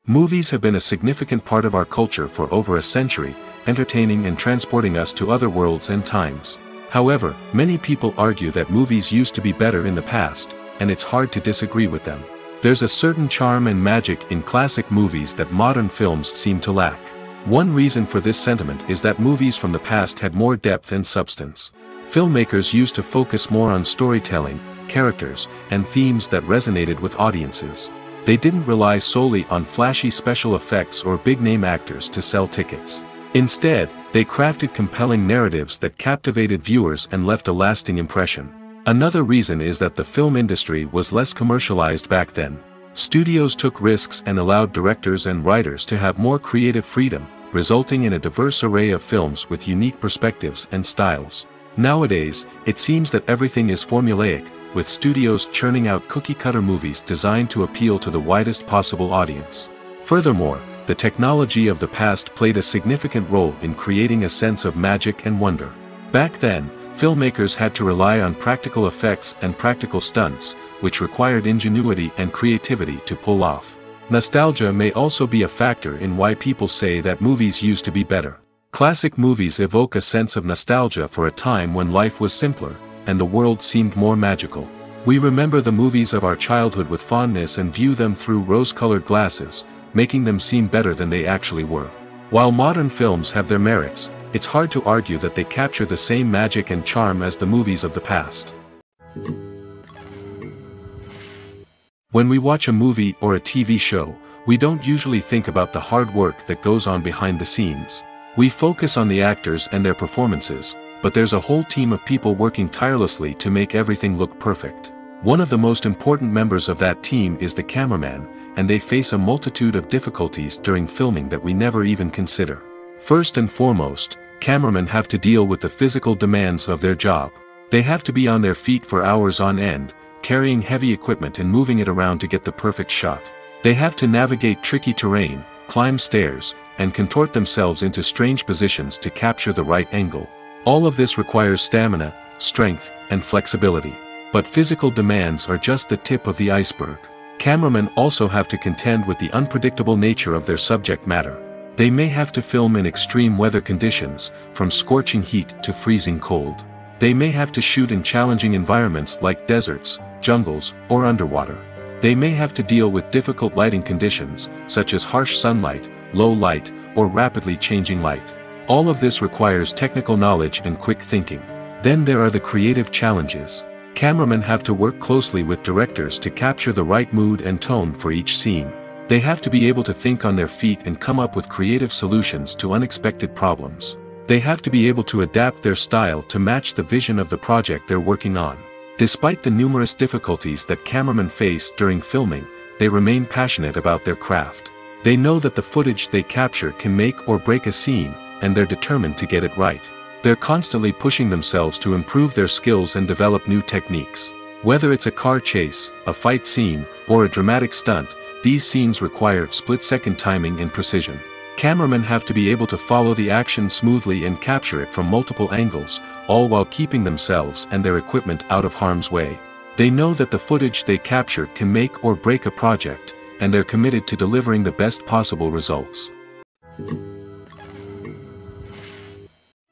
Movies have been a significant part of our culture for over a century, entertaining and transporting us to other worlds and times. However, many people argue that movies used to be better in the past, and it's hard to disagree with them. There's a certain charm and magic in classic movies that modern films seem to lack. One reason for this sentiment is that movies from the past had more depth and substance. Filmmakers used to focus more on storytelling, characters, and themes that resonated with audiences. They didn't rely solely on flashy special effects or big-name actors to sell tickets. Instead, they crafted compelling narratives that captivated viewers and left a lasting impression. Another reason is that the film industry was less commercialized back then. Studios took risks and allowed directors and writers to have more creative freedom, resulting in a diverse array of films with unique perspectives and styles. Nowadays, it seems that everything is formulaic, with studios churning out cookie-cutter movies designed to appeal to the widest possible audience. Furthermore, the technology of the past played a significant role in creating a sense of magic and wonder. Back then, filmmakers had to rely on practical effects and practical stunts, which required ingenuity and creativity to pull off. Nostalgia may also be a factor in why people say that movies used to be better. Classic movies evoke a sense of nostalgia for a time when life was simpler, and the world seemed more magical. We remember the movies of our childhood with fondness and view them through rose-colored glasses, making them seem better than they actually were. While modern films have their merits, it's hard to argue that they capture the same magic and charm as the movies of the past. When we watch a movie or a TV show, we don't usually think about the hard work that goes on behind the scenes. We focus on the actors and their performances, but there's a whole team of people working tirelessly to make everything look perfect. One of the most important members of that team is the cameraman, and they face a multitude of difficulties during filming that we never even consider. First and foremost, cameramen have to deal with the physical demands of their job. They have to be on their feet for hours on end, carrying heavy equipment and moving it around to get the perfect shot. They have to navigate tricky terrain, climb stairs, and contort themselves into strange positions to capture the right angle. All of this requires stamina, strength, and flexibility. But physical demands are just the tip of the iceberg. Cameramen also have to contend with the unpredictable nature of their subject matter. They may have to film in extreme weather conditions, from scorching heat to freezing cold. They may have to shoot in challenging environments like deserts, jungles, or underwater. They may have to deal with difficult lighting conditions, such as harsh sunlight, low light, or rapidly changing light. All of this requires technical knowledge and quick thinking. Then there are the creative challenges. Cameramen have to work closely with directors to capture the right mood and tone for each scene. They have to be able to think on their feet and come up with creative solutions to unexpected problems. They have to be able to adapt their style to match the vision of the project they're working on. Despite the numerous difficulties that cameramen face during filming, they remain passionate about their craft. They know that the footage they capture can make or break a scene, and they're determined to get it right. They're constantly pushing themselves to improve their skills and develop new techniques. Whether it's a car chase, a fight scene, or a dramatic stunt, these scenes require split-second timing and precision. Cameramen have to be able to follow the action smoothly and capture it from multiple angles, all while keeping themselves and their equipment out of harm's way. They know that the footage they capture can make or break a project, and they're committed to delivering the best possible results.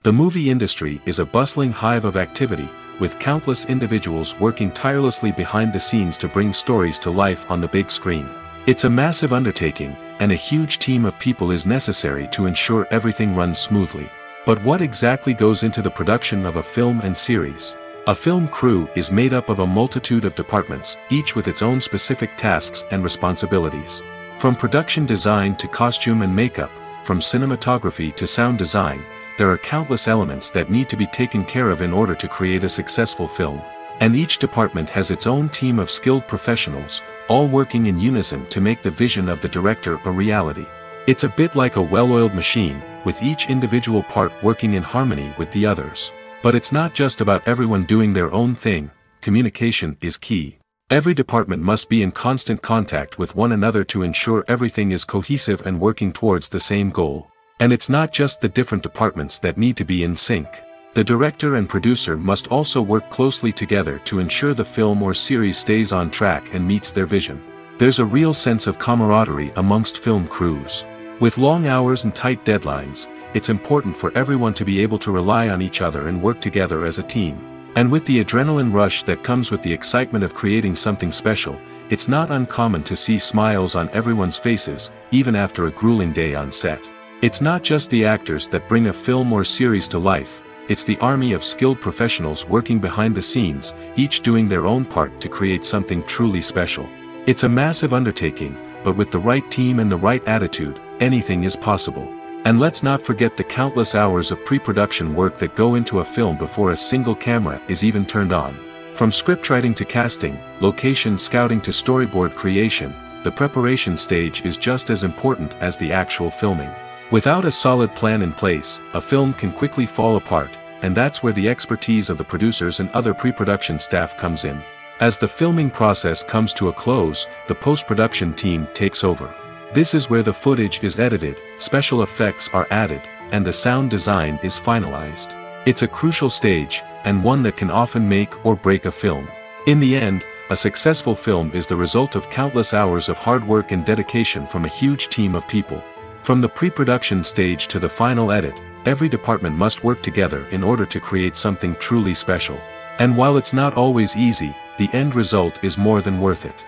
The movie industry is a bustling hive of activity, with countless individuals working tirelessly behind the scenes to bring stories to life on the big screen. It's a massive undertaking, and a huge team of people is necessary to ensure everything runs smoothly. But what exactly goes into the production of a film and series? A film crew is made up of a multitude of departments, each with its own specific tasks and responsibilities. From production design to costume and makeup, from cinematography to sound design, there are countless elements that need to be taken care of in order to create a successful film. And each department has its own team of skilled professionals, all working in unison to make the vision of the director a reality. It's a bit like a well-oiled machine, with each individual part working in harmony with the others. But it's not just about everyone doing their own thing. Communication is key. Every department must be in constant contact with one another to ensure everything is cohesive and working towards the same goal. And it's not just the different departments that need to be in sync. The director and producer must also work closely together to ensure the film or series stays on track and meets their vision. There's a real sense of camaraderie amongst film crews. With long hours and tight deadlines, it's important for everyone to be able to rely on each other and work together as a team. And with the adrenaline rush that comes with the excitement of creating something special, it's not uncommon to see smiles on everyone's faces, even after a grueling day on set. It's not just the actors that bring a film or series to life, it's the army of skilled professionals working behind the scenes, each doing their own part to create something truly special. It's a massive undertaking, but with the right team and the right attitude, anything is possible. And let's not forget the countless hours of pre-production work that go into a film before a single camera is even turned on. From scriptwriting to casting, location scouting to storyboard creation, the preparation stage is just as important as the actual filming. Without a solid plan in place, a film can quickly fall apart, and that's where the expertise of the producers and other pre-production staff comes in. As the filming process comes to a close, the post-production team takes over. This is where the footage is edited, special effects are added, and the sound design is finalized. It's a crucial stage, and one that can often make or break a film. In the end, a successful film is the result of countless hours of hard work and dedication from a huge team of people. From the pre-production stage to the final edit, every department must work together in order to create something truly special. And while it's not always easy, the end result is more than worth it.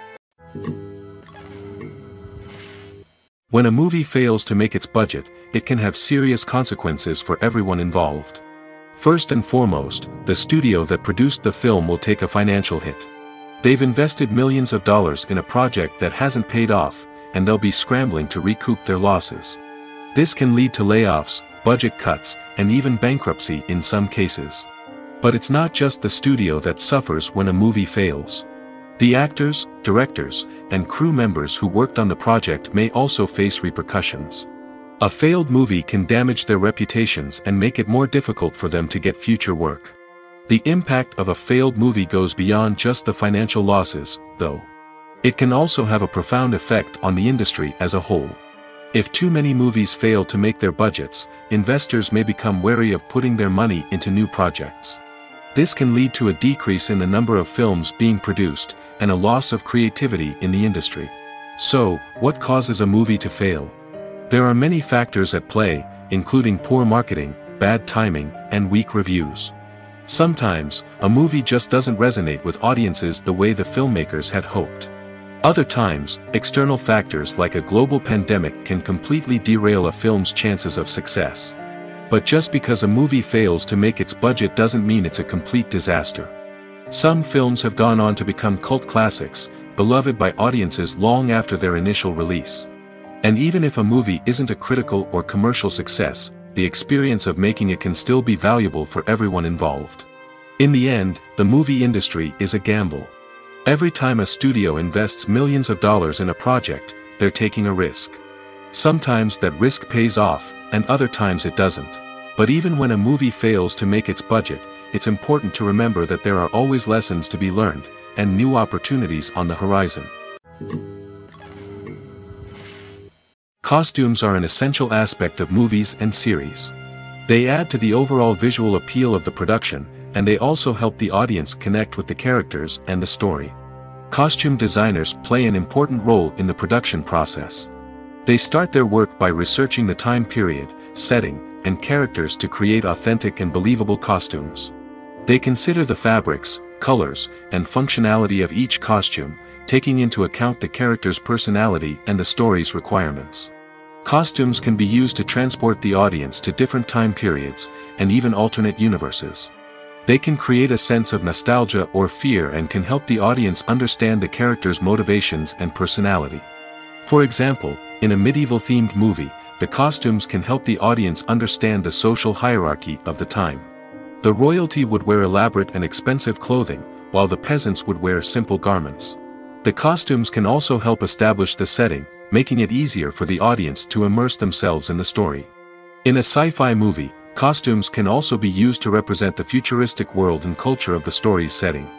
When a movie fails to make its budget, it can have serious consequences for everyone involved. First and foremost, the studio that produced the film will take a financial hit. They've invested millions of dollars in a project that hasn't paid off, and they'll be scrambling to recoup their losses. This can lead to layoffs, budget cuts, and even bankruptcy in some cases. But it's not just the studio that suffers when a movie fails. The actors, directors, and crew members who worked on the project may also face repercussions. A failed movie can damage their reputations and make it more difficult for them to get future work. The impact of a failed movie goes beyond just the financial losses, though. It can also have a profound effect on the industry as a whole. If too many movies fail to make their budgets, investors may become wary of putting their money into new projects. This can lead to a decrease in the number of films being produced, and a loss of creativity in the industry. So, what causes a movie to fail? There are many factors at play, including poor marketing, bad timing, and weak reviews. Sometimes, a movie just doesn't resonate with audiences the way the filmmakers had hoped. Other times, external factors like a global pandemic can completely derail a film's chances of success. But just because a movie fails to make its budget doesn't mean it's a complete disaster. Some films have gone on to become cult classics, beloved by audiences long after their initial release. And even if a movie isn't a critical or commercial success, the experience of making it can still be valuable for everyone involved. In the end, the movie industry is a gamble. Every time a studio invests millions of dollars in a project, they're taking a risk. Sometimes that risk pays off, and other times it doesn't. But even when a movie fails to make its budget, it's important to remember that there are always lessons to be learned, and new opportunities on the horizon. Costumes are an essential aspect of movies and series. They add to the overall visual appeal of the production, and they also help the audience connect with the characters and the story. Costume designers play an important role in the production process. They start their work by researching the time period, setting, and characters to create authentic and believable costumes. They consider the fabrics, colors, and functionality of each costume, taking into account the character's personality and the story's requirements. Costumes can be used to transport the audience to different time periods, and even alternate universes. They can create a sense of nostalgia or fear and can help the audience understand the character's motivations and personality. For example, in a medieval-themed movie, the costumes can help the audience understand the social hierarchy of the time. The royalty would wear elaborate and expensive clothing, while the peasants would wear simple garments. The costumes can also help establish the setting, making it easier for the audience to immerse themselves in the story. In a sci-fi movie, costumes can also be used to represent the futuristic world and culture of the story's setting.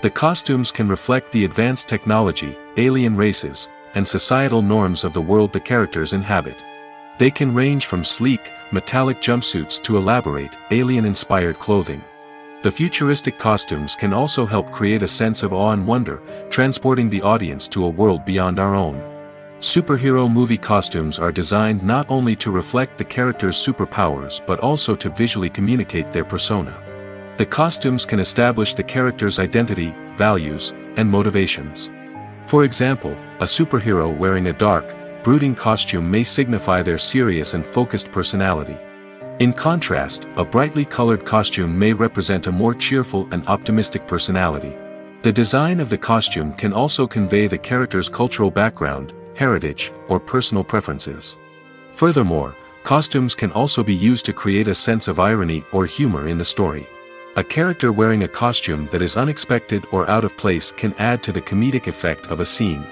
The costumes can reflect the advanced technology, alien races, and societal norms of the world the characters inhabit. They can range from sleek, metallic jumpsuits to elaborate, alien-inspired clothing. The futuristic costumes can also help create a sense of awe and wonder, transporting the audience to a world beyond our own. Superhero movie costumes are designed not only to reflect the character's superpowers but also to visually communicate their persona. The costumes can establish the character's identity, values, and motivations. For example, a superhero wearing a dark, brooding costume may signify their serious and focused personality. In contrast, a brightly colored costume may represent a more cheerful and optimistic personality. The design of the costume can also convey the character's cultural background, heritage, or personal preferences. Furthermore, costumes can also be used to create a sense of irony or humor in the story. A character wearing a costume that is unexpected or out of place can add to the comedic effect of a scene.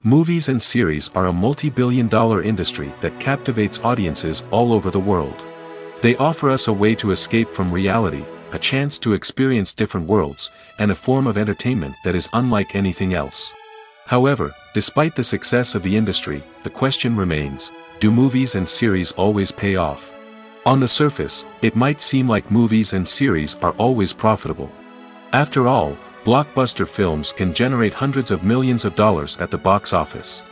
Movies and series are a multi-billion-dollar industry that captivates audiences all over the world. They offer us a way to escape from reality, a chance to experience different worlds, and a form of entertainment that is unlike anything else. However, despite the success of the industry, the question remains, do movies and series always pay off? On the surface, it might seem like movies and series are always profitable. After all, blockbuster films can generate hundreds of millions of dollars at the box office.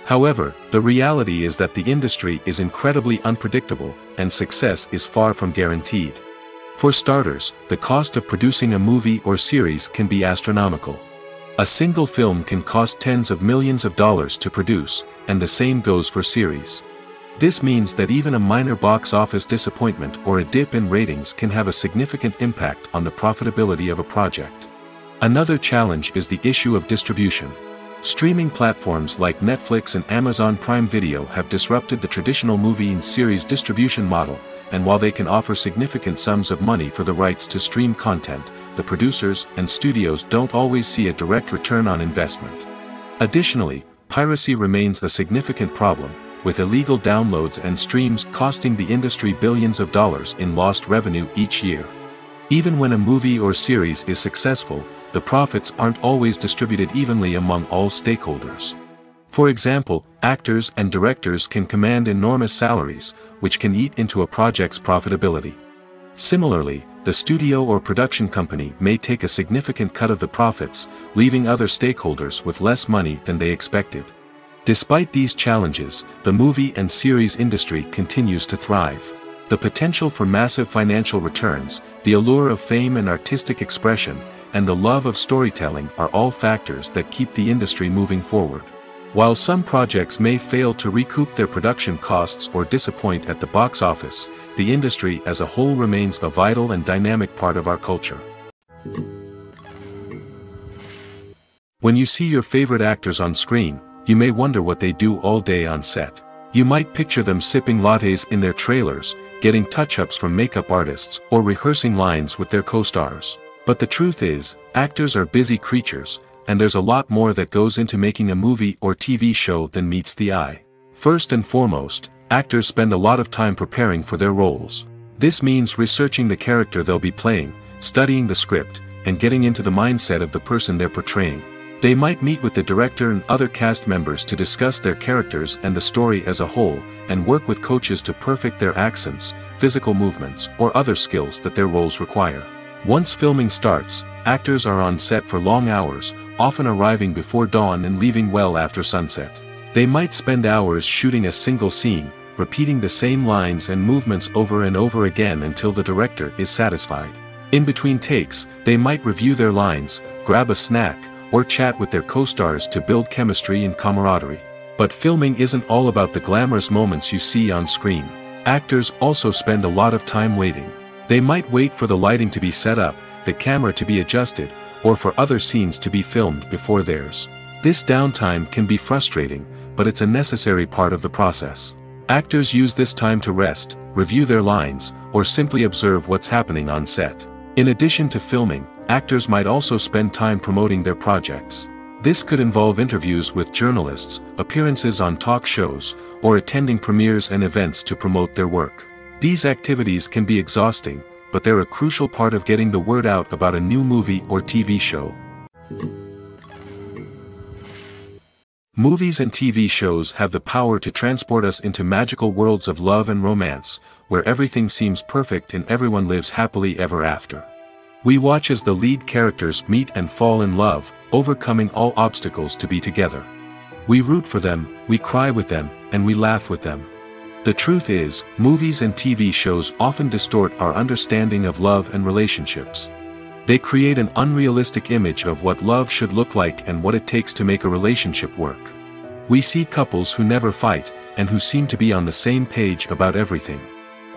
However, the reality is that the industry is incredibly unpredictable, and success is far from guaranteed. For starters, the cost of producing a movie or series can be astronomical. A single film can cost tens of millions of dollars to produce, and the same goes for series. This means that even a minor box office disappointment or a dip in ratings can have a significant impact on the profitability of a project. Another challenge is the issue of distribution. Streaming platforms like Netflix and Amazon Prime Video have disrupted the traditional movie and series distribution model, and while they can offer significant sums of money for the rights to stream content, the producers and studios don't always see a direct return on investment. Additionally, piracy remains a significant problem, with illegal downloads and streams costing the industry billions of dollars in lost revenue each year. Even when a movie or series is successful, the profits aren't always distributed evenly among all stakeholders. For example, actors and directors can command enormous salaries, which can eat into a project's profitability. Similarly, the studio or production company may take a significant cut of the profits, leaving other stakeholders with less money than they expected. Despite these challenges, the movie and series industry continues to thrive. The potential for massive financial returns, the allure of fame and artistic expression, and the love of storytelling are all factors that keep the industry moving forward. While some projects may fail to recoup their production costs or disappoint at the box office, the industry as a whole remains a vital and dynamic part of our culture. When you see your favorite actors on screen, you may wonder what they do all day on set. You might picture them sipping lattes in their trailers, getting touch-ups from makeup artists, or rehearsing lines with their co-stars. But the truth is, actors are busy creatures, and there's a lot more that goes into making a movie or TV show than meets the eye. First and foremost, actors spend a lot of time preparing for their roles. This means researching the character they'll be playing, studying the script, and getting into the mindset of the person they're portraying. They might meet with the director and other cast members to discuss their characters and the story as a whole, and work with coaches to perfect their accents, physical movements, or other skills that their roles require. Once filming starts, actors are on set for long hours, often arriving before dawn and leaving well after sunset. They might spend hours shooting a single scene, repeating the same lines and movements over and over again until the director is satisfied. In between takes, they might review their lines, grab a snack, or chat with their co-stars to build chemistry and camaraderie. But filming isn't all about the glamorous moments you see on screen. Actors also spend a lot of time waiting. They might wait for the lighting to be set up, the camera to be adjusted, or for other scenes to be filmed before theirs. This downtime can be frustrating, but it's a necessary part of the process. Actors use this time to rest, review their lines, or simply observe what's happening on set. In addition to filming, actors might also spend time promoting their projects. This could involve interviews with journalists, appearances on talk shows, or attending premieres and events to promote their work. These activities can be exhausting, but they're a crucial part of getting the word out about a new movie or TV show. Movies and TV shows have the power to transport us into magical worlds of love and romance, where everything seems perfect and everyone lives happily ever after. We watch as the lead characters meet and fall in love, overcoming all obstacles to be together. We root for them, we cry with them, and we laugh with them. The truth is, movies and TV shows often distort our understanding of love and relationships. They create an unrealistic image of what love should look like and what it takes to make a relationship work. We see couples who never fight, and who seem to be on the same page about everything.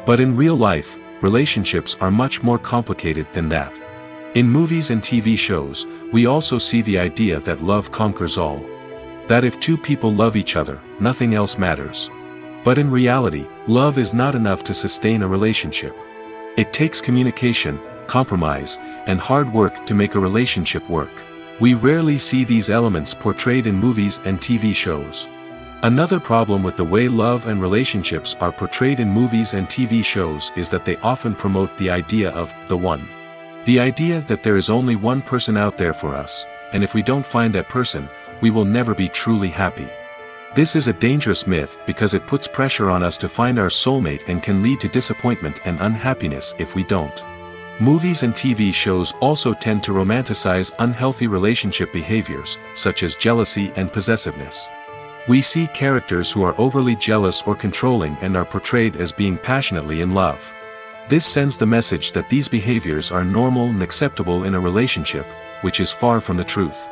But in real life, relationships are much more complicated than that. In movies and TV shows, we also see the idea that love conquers all. That if two people love each other, nothing else matters. But in reality, love is not enough to sustain a relationship. It takes communication, compromise, and hard work to make a relationship work. We rarely see these elements portrayed in movies and TV shows. Another problem with the way love and relationships are portrayed in movies and TV shows is that they often promote the idea of the one. The idea that there is only one person out there for us, and if we don't find that person, we will never be truly happy. This is a dangerous myth because it puts pressure on us to find our soulmate and can lead to disappointment and unhappiness if we don't. Movies and TV shows also tend to romanticize unhealthy relationship behaviors, such as jealousy and possessiveness. We see characters who are overly jealous or controlling and are portrayed as being passionately in love. This sends the message that these behaviors are normal and acceptable in a relationship, which is far from the truth.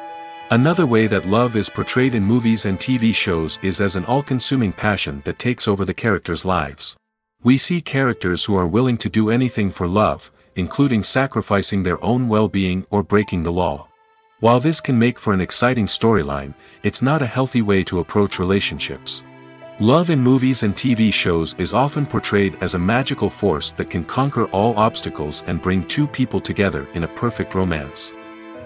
Another way that love is portrayed in movies and TV shows is as an all-consuming passion that takes over the characters' lives. We see characters who are willing to do anything for love, including sacrificing their own well-being or breaking the law. While this can make for an exciting storyline, it's not a healthy way to approach relationships. Love in movies and TV shows is often portrayed as a magical force that can conquer all obstacles and bring two people together in a perfect romance.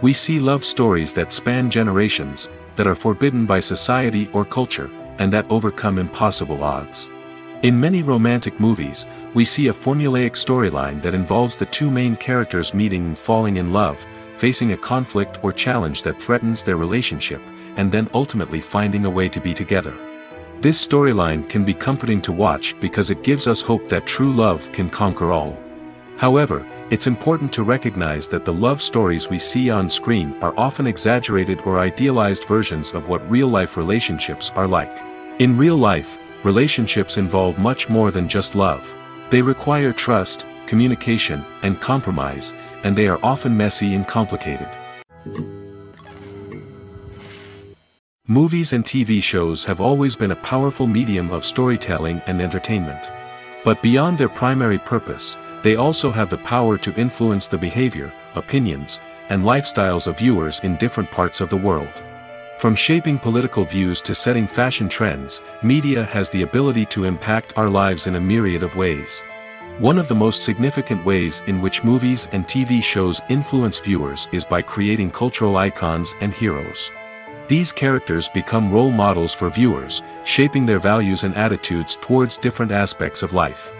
We see love stories that span generations, that are forbidden by society or culture, and that overcome impossible odds. In many romantic movies, we see a formulaic storyline that involves the two main characters meeting and falling in love, facing a conflict or challenge that threatens their relationship, and then ultimately finding a way to be together. This storyline can be comforting to watch because it gives us hope that true love can conquer all. However, it's important to recognize that the love stories we see on screen are often exaggerated or idealized versions of what real-life relationships are like. In real life, relationships involve much more than just love. They require trust, communication, and compromise, and they are often messy and complicated. Movies and TV shows have always been a powerful medium of storytelling and entertainment. But beyond their primary purpose, they also have the power to influence the behavior, opinions, and lifestyles of viewers in different parts of the world. From shaping political views to setting fashion trends, media has the ability to impact our lives in a myriad of ways. One of the most significant ways in which movies and TV shows influence viewers is by creating cultural icons and heroes. These characters become role models for viewers, shaping their values and attitudes towards different aspects of life.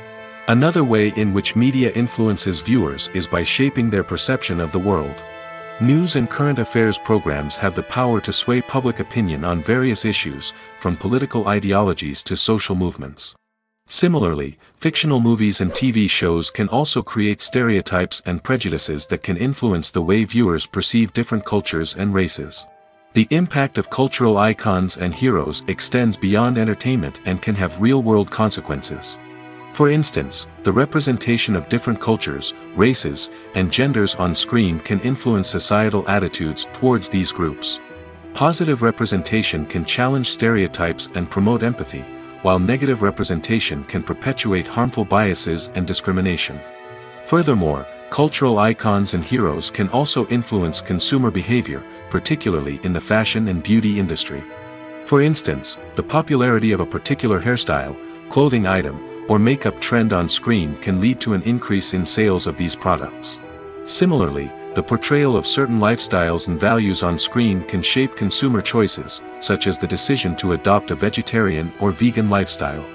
Another way in which media influences viewers is by shaping their perception of the world. News and current affairs programs have the power to sway public opinion on various issues, from political ideologies to social movements. Similarly, fictional movies and TV shows can also create stereotypes and prejudices that can influence the way viewers perceive different cultures and races. The impact of cultural icons and heroes extends beyond entertainment and can have real-world consequences. For instance, the representation of different cultures, races, and genders on screen can influence societal attitudes towards these groups. Positive representation can challenge stereotypes and promote empathy, while negative representation can perpetuate harmful biases and discrimination. Furthermore, cultural icons and heroes can also influence consumer behavior, particularly in the fashion and beauty industry. For instance, the popularity of a particular hairstyle, clothing item, or makeup trend on screen can lead to an increase in sales of these products. Similarly, the portrayal of certain lifestyles and values on screen can shape consumer choices, such as the decision to adopt a vegetarian or vegan lifestyle.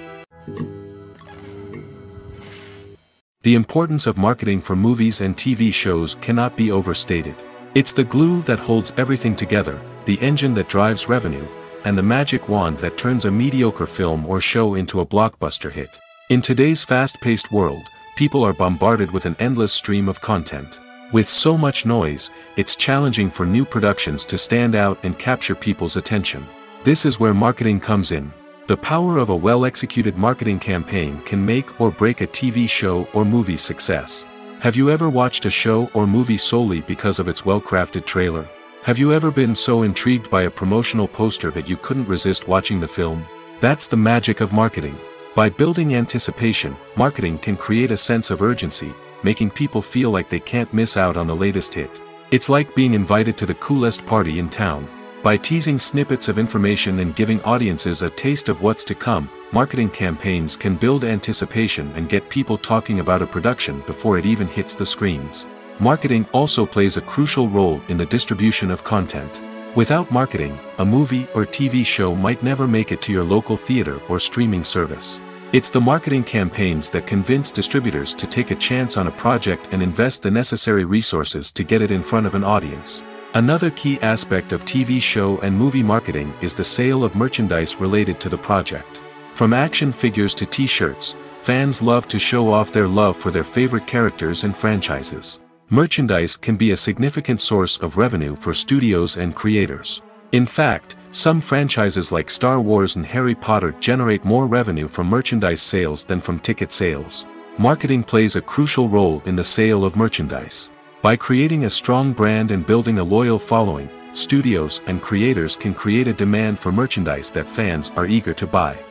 The importance of marketing for movies and TV shows cannot be overstated. It's the glue that holds everything together, the engine that drives revenue, and the magic wand that turns a mediocre film or show into a blockbuster hit. In today's fast-paced world, people are bombarded with an endless stream of content. With so much noise, it's challenging for new productions to stand out and capture people's attention. This is where marketing comes in. The power of a well-executed marketing campaign can make or break a TV show or movie's success. Have you ever watched a show or movie solely because of its well-crafted trailer? Have you ever been so intrigued by a promotional poster that you couldn't resist watching the film? That's the magic of marketing. By building anticipation, marketing can create a sense of urgency, making people feel like they can't miss out on the latest hit. It's like being invited to the coolest party in town. By teasing snippets of information and giving audiences a taste of what's to come, marketing campaigns can build anticipation and get people talking about a production before it even hits the screens. Marketing also plays a crucial role in the distribution of content. Without marketing, a movie or TV show might never make it to your local theater or streaming service. It's the marketing campaigns that convince distributors to take a chance on a project and invest the necessary resources to get it in front of an audience. Another key aspect of TV show and movie marketing is the sale of merchandise related to the project. From action figures to t-shirts, fans love to show off their love for their favorite characters and franchises. Merchandise can be a significant source of revenue for studios and creators. In fact, some franchises like Star Wars and Harry Potter generate more revenue from merchandise sales than from ticket sales. Marketing plays a crucial role in the sale of merchandise. By creating a strong brand and building a loyal following, studios and creators can create a demand for merchandise that fans are eager to buy.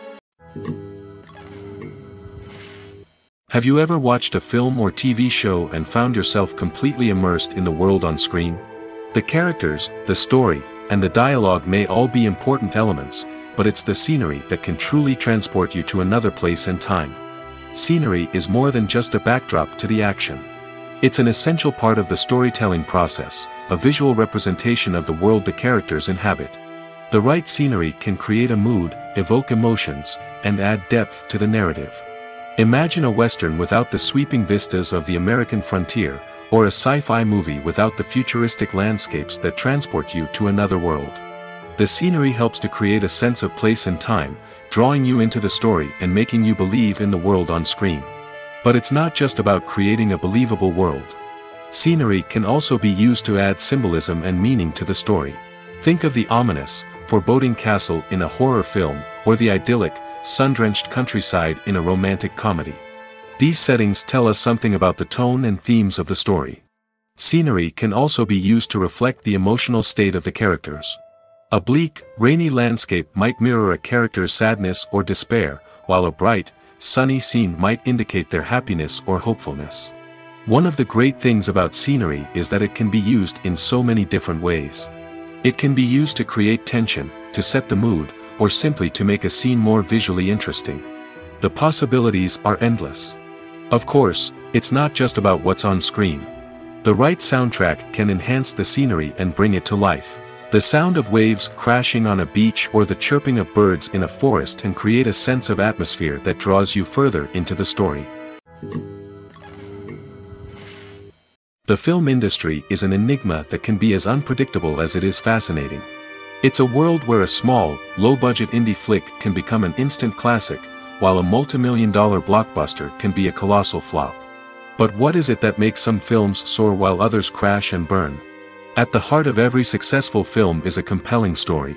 Have you ever watched a film or TV show and found yourself completely immersed in the world on screen? The characters, the story, and the dialogue may all be important elements, but it's the scenery that can truly transport you to another place and time. Scenery is more than just a backdrop to the action. It's an essential part of the storytelling process, a visual representation of the world the characters inhabit. The right scenery can create a mood, evoke emotions, and add depth to the narrative. Imagine a Western without the sweeping vistas of the American frontier, or a sci-fi movie without the futuristic landscapes that transport you to another world. The scenery helps to create a sense of place and time, drawing you into the story and making you believe in the world on screen. But it's not just about creating a believable world. Scenery can also be used to add symbolism and meaning to the story. Think of the ominous, foreboding castle in a horror film, or the idyllic, sun-drenched countryside in a romantic comedy. These settings tell us something about the tone and themes of the story. Scenery can also be used to reflect the emotional state of the characters. A bleak, rainy landscape might mirror a character's sadness or despair, while a bright, sunny scene might indicate their happiness or hopefulness. One of the great things about scenery is that it can be used in so many different ways. It can be used to create tension, to set the mood, or simply to make a scene more visually interesting. The possibilities are endless. Of course, it's not just about what's on screen. The right soundtrack can enhance the scenery and bring it to life. The sound of waves crashing on a beach or the chirping of birds in a forest can create a sense of atmosphere that draws you further into the story. The film industry is an enigma that can be as unpredictable as it is fascinating. It's a world where a small, low-budget indie flick can become an instant classic, while a multi-million-dollar blockbuster can be a colossal flop. But what is it that makes some films soar while others crash and burn? At the heart of every successful film is a compelling story.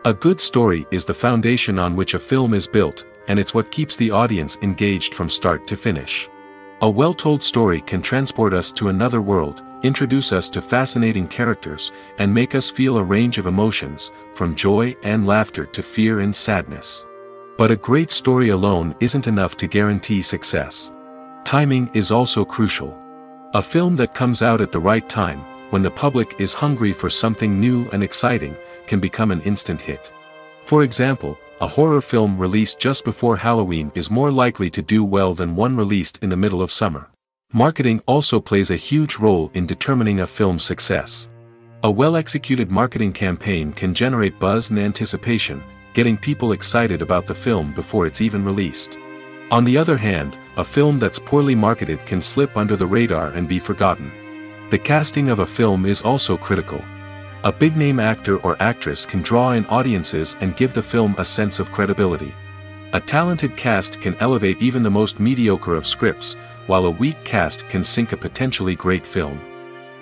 A good story is the foundation on which a film is built, and it's what keeps the audience engaged from start to finish. A well-told story can transport us to another world, introduce us to fascinating characters, and make us feel a range of emotions, from joy and laughter to fear and sadness. But a great story alone isn't enough to guarantee success. Timing is also crucial. A film that comes out at the right time, when the public is hungry for something new and exciting, can become an instant hit. For example, a horror film released just before Halloween is more likely to do well than one released in the middle of summer. Marketing also plays a huge role in determining a film's success. A well-executed marketing campaign can generate buzz and anticipation, getting people excited about the film before it's even released. On the other hand, a film that's poorly marketed can slip under the radar and be forgotten. The casting of a film is also critical. A big-name actor or actress can draw in audiences and give the film a sense of credibility. A talented cast can elevate even the most mediocre of scripts, while a weak cast can sink a potentially great film.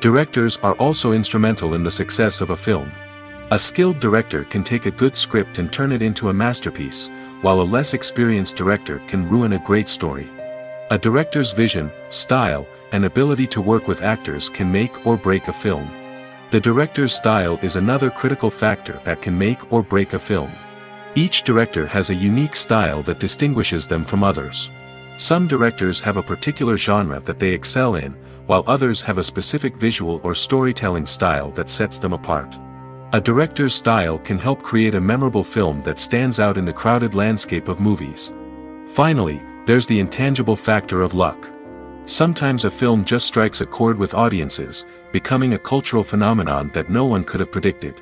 Directors are also instrumental in the success of a film. A skilled director can take a good script and turn it into a masterpiece, while a less experienced director can ruin a great story. A director's vision, style, and ability to work with actors can make or break a film. The director's style is another critical factor that can make or break a film. Each director has a unique style that distinguishes them from others. Some directors have a particular genre that they excel in, while others have a specific visual or storytelling style that sets them apart. A director's style can help create a memorable film that stands out in the crowded landscape of movies. Finally, there's the intangible factor of luck. Sometimes a film just strikes a chord with audiences, becoming a cultural phenomenon that no one could have predicted.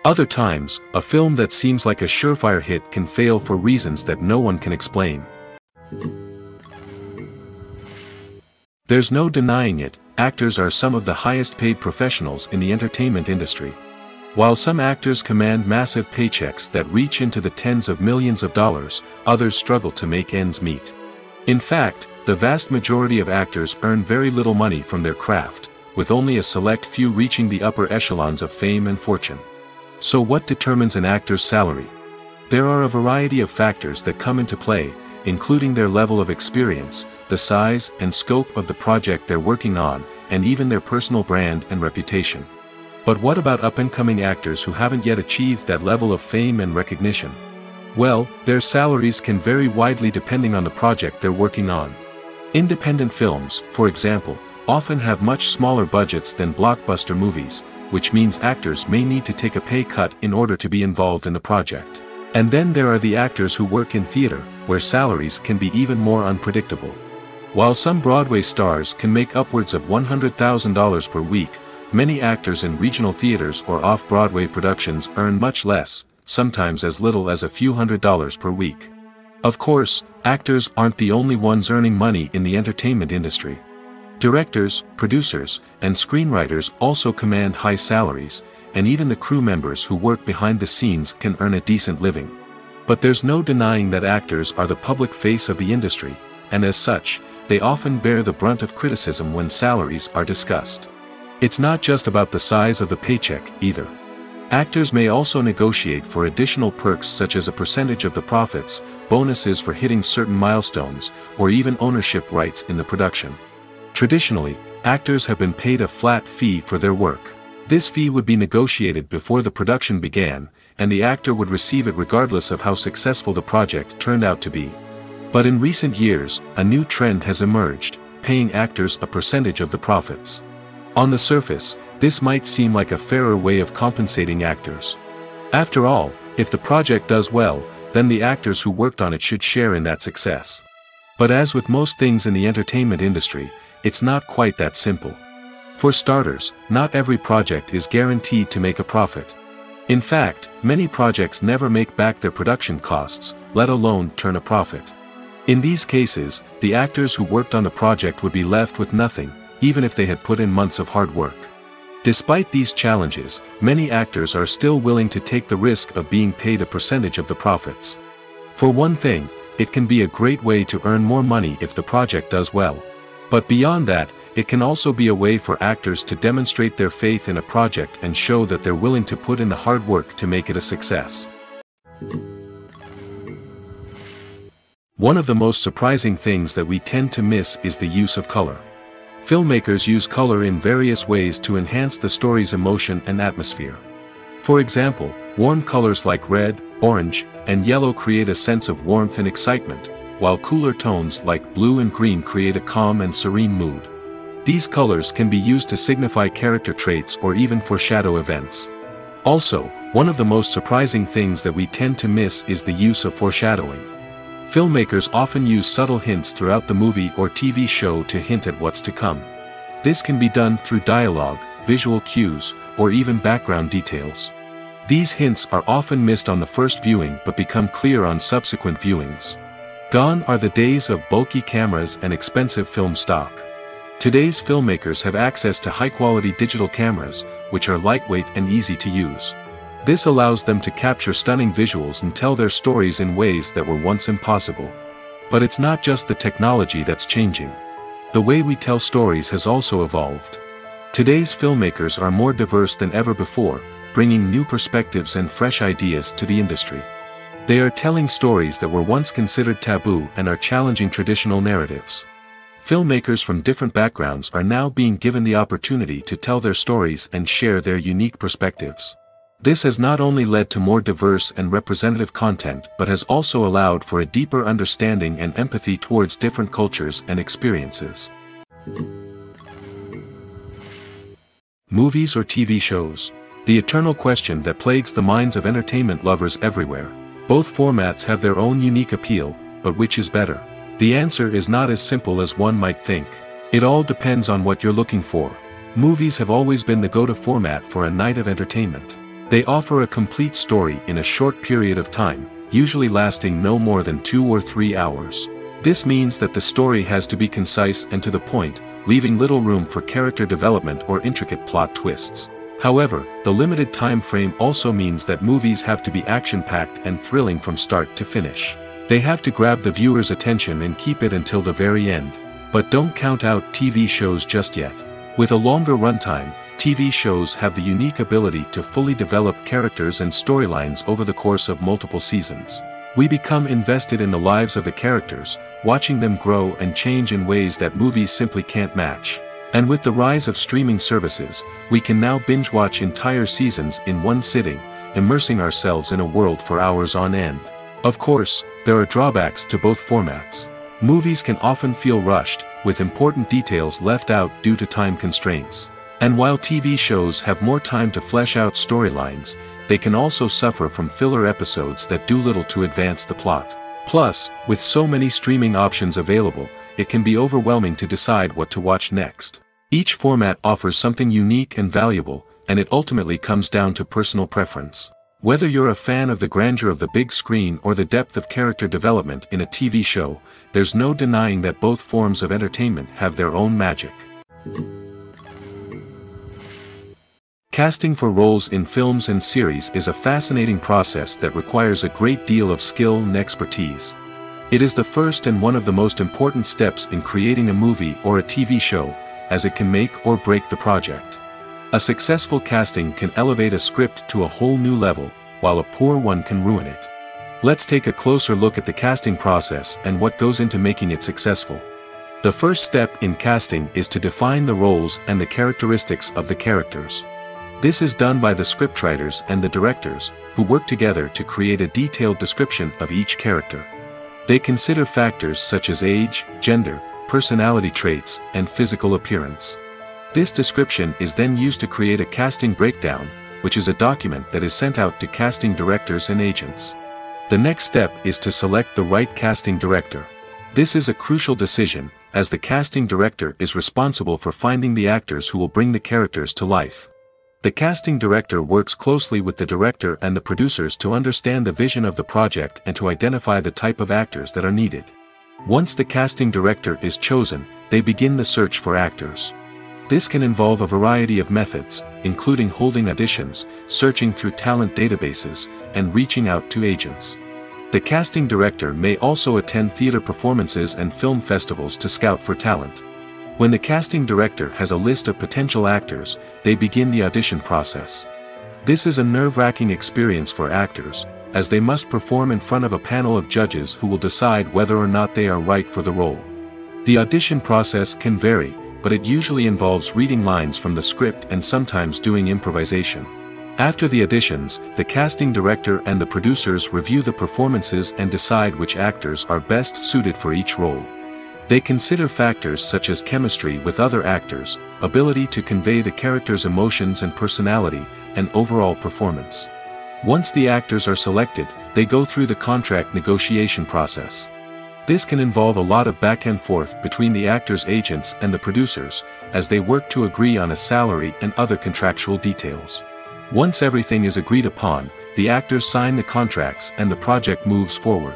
Other times, a film that seems like a surefire hit can fail for reasons that no one can explain. There's no denying it, actors are some of the highest paid professionals in the entertainment industry. While some actors command massive paychecks that reach into the tens of millions of dollars, others struggle to make ends meet. In fact, the vast majority of actors earn very little money from their craft, with only a select few reaching the upper echelons of fame and fortune. So what determines an actor's salary? There are a variety of factors that come into play, including their level of experience, the size and scope of the project they're working on, and even their personal brand and reputation. But what about up-and-coming actors who haven't yet achieved that level of fame and recognition? Well, their salaries can vary widely depending on the project they're working on. Independent films, for example, often have much smaller budgets than blockbuster movies, which means actors may need to take a pay cut in order to be involved in the project. And then there are the actors who work in theater, where salaries can be even more unpredictable. While some Broadway stars can make upwards of $100,000 per week, many actors in regional theaters or off-Broadway productions earn much less, sometimes as little as a few $100s per week. Of course, actors aren't the only ones earning money in the entertainment industry. Directors, producers, and screenwriters also command high salaries, and even the crew members who work behind the scenes can earn a decent living. But there's no denying that actors are the public face of the industry, and as such, they often bear the brunt of criticism when salaries are discussed. It's not just about the size of the paycheck, either. Actors may also negotiate for additional perks such as a percentage of the profits, bonuses for hitting certain milestones, or even ownership rights in the production. Traditionally, actors have been paid a flat fee for their work. This fee would be negotiated before the production began, and the actor would receive it regardless of how successful the project turned out to be. But in recent years, a new trend has emerged, paying actors a percentage of the profits. On the surface, this might seem like a fairer way of compensating actors. After all, if the project does well, then the actors who worked on it should share in that success. But as with most things in the entertainment industry, it's not quite that simple. For starters, not every project is guaranteed to make a profit. In fact, many projects never make back their production costs, let alone turn a profit. In these cases, the actors who worked on the project would be left with nothing, even if they had put in months of hard work. Despite these challenges, many actors are still willing to take the risk of being paid a percentage of the profits. For one thing, it can be a great way to earn more money if the project does well. But beyond that, it can also be a way for actors to demonstrate their faith in a project and show that they're willing to put in the hard work to make it a success. One of the most surprising things that we tend to miss is the use of color. Filmmakers use color in various ways to enhance the story's emotion and atmosphere. For example, warm colors like red, orange, and yellow create a sense of warmth and excitement, while cooler tones like blue and green create a calm and serene mood. These colors can be used to signify character traits or even foreshadow events. Also, one of the most surprising things that we tend to miss is the use of foreshadowing. Filmmakers often use subtle hints throughout the movie or TV show to hint at what's to come. This can be done through dialogue, visual cues, or even background details. These hints are often missed on the first viewing but become clear on subsequent viewings. Gone are the days of bulky cameras and expensive film stock. Today's filmmakers have access to high-quality digital cameras, which are lightweight and easy to use. This allows them to capture stunning visuals and tell their stories in ways that were once impossible. But it's not just the technology that's changing. The way we tell stories has also evolved. Today's filmmakers are more diverse than ever before, bringing new perspectives and fresh ideas to the industry. They are telling stories that were once considered taboo and are challenging traditional narratives. Filmmakers from different backgrounds are now being given the opportunity to tell their stories and share their unique perspectives. This has not only led to more diverse and representative content but has also allowed for a deeper understanding and empathy towards different cultures and experiences. Movies or TV shows? The eternal question that plagues the minds of entertainment lovers everywhere. Both formats have their own unique appeal, but which is better? The answer is not as simple as one might think. It all depends on what you're looking for. Movies have always been the go-to format for a night of entertainment. They offer a complete story in a short period of time, usually lasting no more than 2 or 3 hours. This means that the story has to be concise and to the point, leaving little room for character development or intricate plot twists. However, the limited time frame also means that movies have to be action-packed and thrilling from start to finish. They have to grab the viewer's attention and keep it until the very end. But don't count out TV shows just yet. With a longer runtime, TV shows have the unique ability to fully develop characters and storylines over the course of multiple seasons. We become invested in the lives of the characters, watching them grow and change in ways that movies simply can't match. And with the rise of streaming services, we can now binge-watch entire seasons in one sitting, immersing ourselves in a world for hours on end. Of course, there are drawbacks to both formats. Movies can often feel rushed, with important details left out due to time constraints. And while TV shows have more time to flesh out storylines, they can also suffer from filler episodes that do little to advance the plot. Plus, with so many streaming options available, it can be overwhelming to decide what to watch next. Each format offers something unique and valuable, and it ultimately comes down to personal preference. Whether you're a fan of the grandeur of the big screen or the depth of character development in a TV show, there's no denying that both forms of entertainment have their own magic. Casting for roles in films and series is a fascinating process that requires a great deal of skill and expertise. It is the first and one of the most important steps in creating a movie or a TV show, as it can make or break the project. A successful casting can elevate a script to a whole new level, while a poor one can ruin it. Let's take a closer look at the casting process and what goes into making it successful. The first step in casting is to define the roles and the characteristics of the characters. This is done by the scriptwriters and the directors, who work together to create a detailed description of each character. They consider factors such as age, gender, personality traits, and physical appearance. This description is then used to create a casting breakdown, which is a document that is sent out to casting directors and agents. The next step is to select the right casting director. This is a crucial decision, as the casting director is responsible for finding the actors who will bring the characters to life. The casting director works closely with the director and the producers to understand the vision of the project and to identify the type of actors that are needed. Once the casting director is chosen, they begin the search for actors. This can involve a variety of methods, including holding auditions, searching through talent databases, and reaching out to agents. The casting director may also attend theater performances and film festivals to scout for talent. When the casting director has a list of potential actors, they begin the audition process. This is a nerve-wracking experience for actors, as they must perform in front of a panel of judges who will decide whether or not they are right for the role. The audition process can vary, but it usually involves reading lines from the script and sometimes doing improvisation. After the auditions, the casting director and the producers review the performances and decide which actors are best suited for each role. They consider factors such as chemistry with other actors, ability to convey the character's emotions and personality, and overall performance. Once the actors are selected, they go through the contract negotiation process. This can involve a lot of back and forth between the actors' agents and the producers, as they work to agree on a salary and other contractual details. Once everything is agreed upon, the actors sign the contracts and the project moves forward.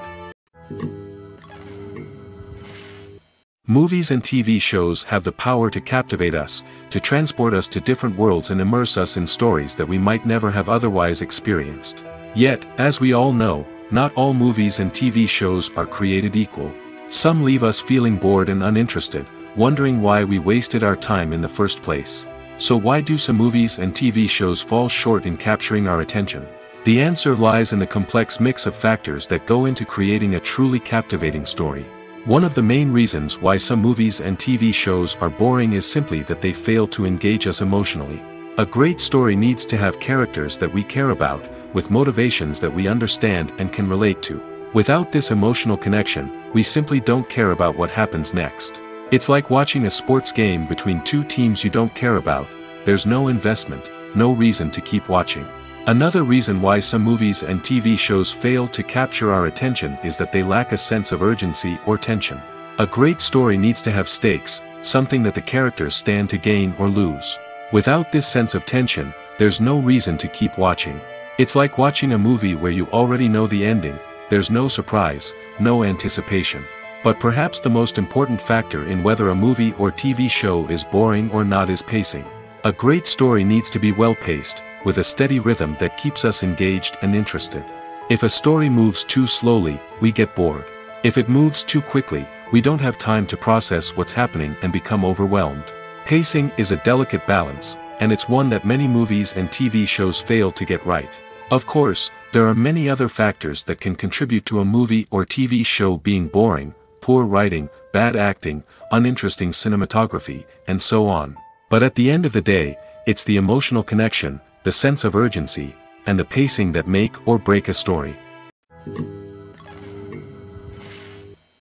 Movies and TV shows have the power to captivate us, to transport us to different worlds and immerse us in stories that we might never have otherwise experienced. Yet, as we all know, not all movies and TV shows are created equal. Some leave us feeling bored and uninterested, wondering why we wasted our time in the first place. So why do some movies and TV shows fall short in capturing our attention? The answer lies in the complex mix of factors that go into creating a truly captivating story. One of the main reasons why some movies and TV shows are boring is simply that they fail to engage us emotionally. A great story needs to have characters that we care about, with motivations that we understand and can relate to. Without this emotional connection, we simply don't care about what happens next. It's like watching a sports game between two teams you don't care about. There's no investment, no reason to keep watching. Another reason why some movies and TV shows fail to capture our attention is that they lack a sense of urgency or tension. A great story needs to have stakes, something that the characters stand to gain or lose. Without this sense of tension, there's no reason to keep watching. It's like watching a movie where you already know the ending, there's no surprise, no anticipation. But perhaps the most important factor in whether a movie or TV show is boring or not is pacing. A great story needs to be well-paced, with a steady rhythm that keeps us engaged and interested. If a story moves too slowly, we get bored. If it moves too quickly, we don't have time to process what's happening and become overwhelmed. Pacing is a delicate balance, and it's one that many movies and TV shows fail to get right. Of course, there are many other factors that can contribute to a movie or TV show being boring: poor writing, bad acting, uninteresting cinematography, and so on. But at the end of the day, it's the emotional connection, the sense of urgency, and the pacing that make or break a story.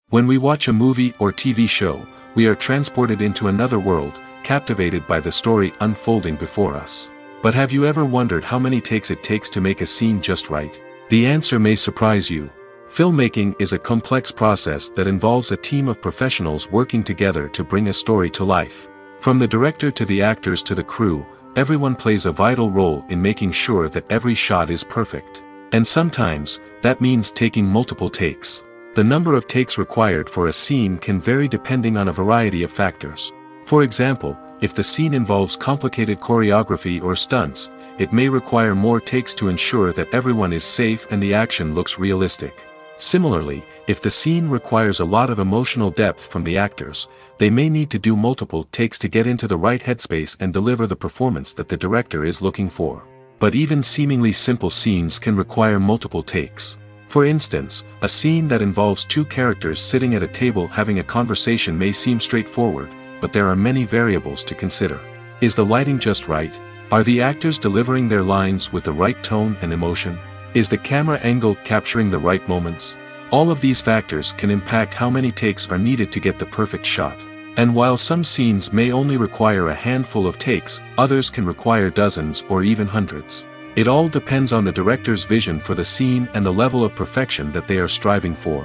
When we watch a movie or TV show, we are transported into another world, captivated by the story unfolding before us. But have you ever wondered how many takes it takes to make a scene just right? The answer may surprise you. Filmmaking is a complex process that involves a team of professionals working together to bring a story to life. From the director to the actors to the crew, everyone plays a vital role in making sure that every shot is perfect. And sometimes, that means taking multiple takes. The number of takes required for a scene can vary depending on a variety of factors. For example, if the scene involves complicated choreography or stunts, it may require more takes to ensure that everyone is safe and the action looks realistic. Similarly, if the scene requires a lot of emotional depth from the actors, they may need to do multiple takes to get into the right headspace and deliver the performance that the director is looking for. But even seemingly simple scenes can require multiple takes. For instance, a scene that involves two characters sitting at a table having a conversation may seem straightforward, but there are many variables to consider. Is the lighting just right? Are the actors delivering their lines with the right tone and emotion? Is the camera angle capturing the right moments? All of these factors can impact how many takes are needed to get the perfect shot. And while some scenes may only require a handful of takes, others can require dozens or even hundreds. It all depends on the director's vision for the scene and the level of perfection that they are striving for.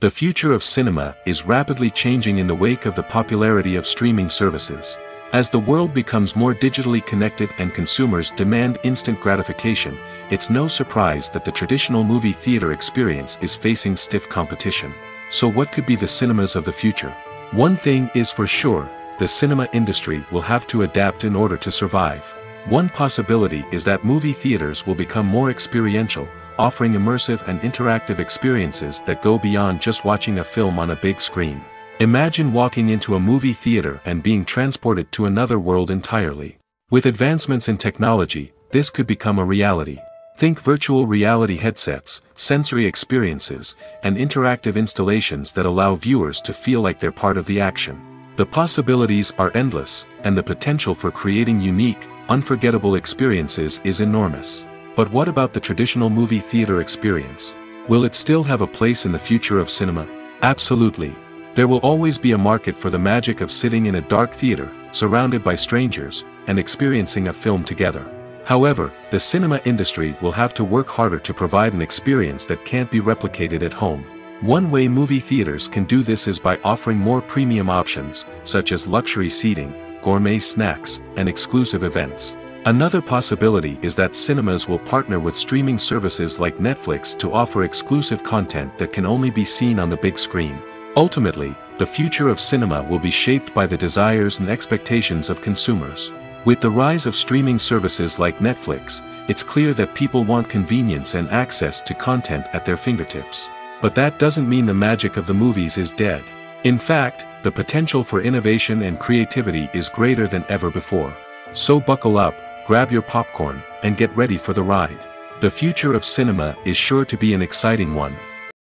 The future of cinema is rapidly changing in the wake of the popularity of streaming services. As the world becomes more digitally connected and consumers demand instant gratification, it's no surprise that the traditional movie theater experience is facing stiff competition. So what could be the cinemas of the future? One thing is for sure, the cinema industry will have to adapt in order to survive. One possibility is that movie theaters will become more experiential, offering immersive and interactive experiences that go beyond just watching a film on a big screen. Imagine walking into a movie theater and being transported to another world entirely. With advancements in technology, this could become a reality. Think virtual reality headsets, sensory experiences, and interactive installations that allow viewers to feel like they're part of the action. The possibilities are endless, and the potential for creating unique, unforgettable experiences is enormous. But what about the traditional movie theater experience? Will it still have a place in the future of cinema? Absolutely. There will always be a market for the magic of sitting in a dark theater, surrounded by strangers, and experiencing a film together. However, the cinema industry will have to work harder to provide an experience that can't be replicated at home. One way movie theaters can do this is by offering more premium options, such as luxury seating, gourmet snacks, and exclusive events. Another possibility is that cinemas will partner with streaming services like Netflix to offer exclusive content that can only be seen on the big screen. Ultimately, the future of cinema will be shaped by the desires and expectations of consumers. With the rise of streaming services like Netflix, it's clear that people want convenience and access to content at their fingertips. But that doesn't mean the magic of the movies is dead. In fact, the potential for innovation and creativity is greater than ever before. So buckle up, grab your popcorn, and get ready for the ride. The future of cinema is sure to be an exciting one.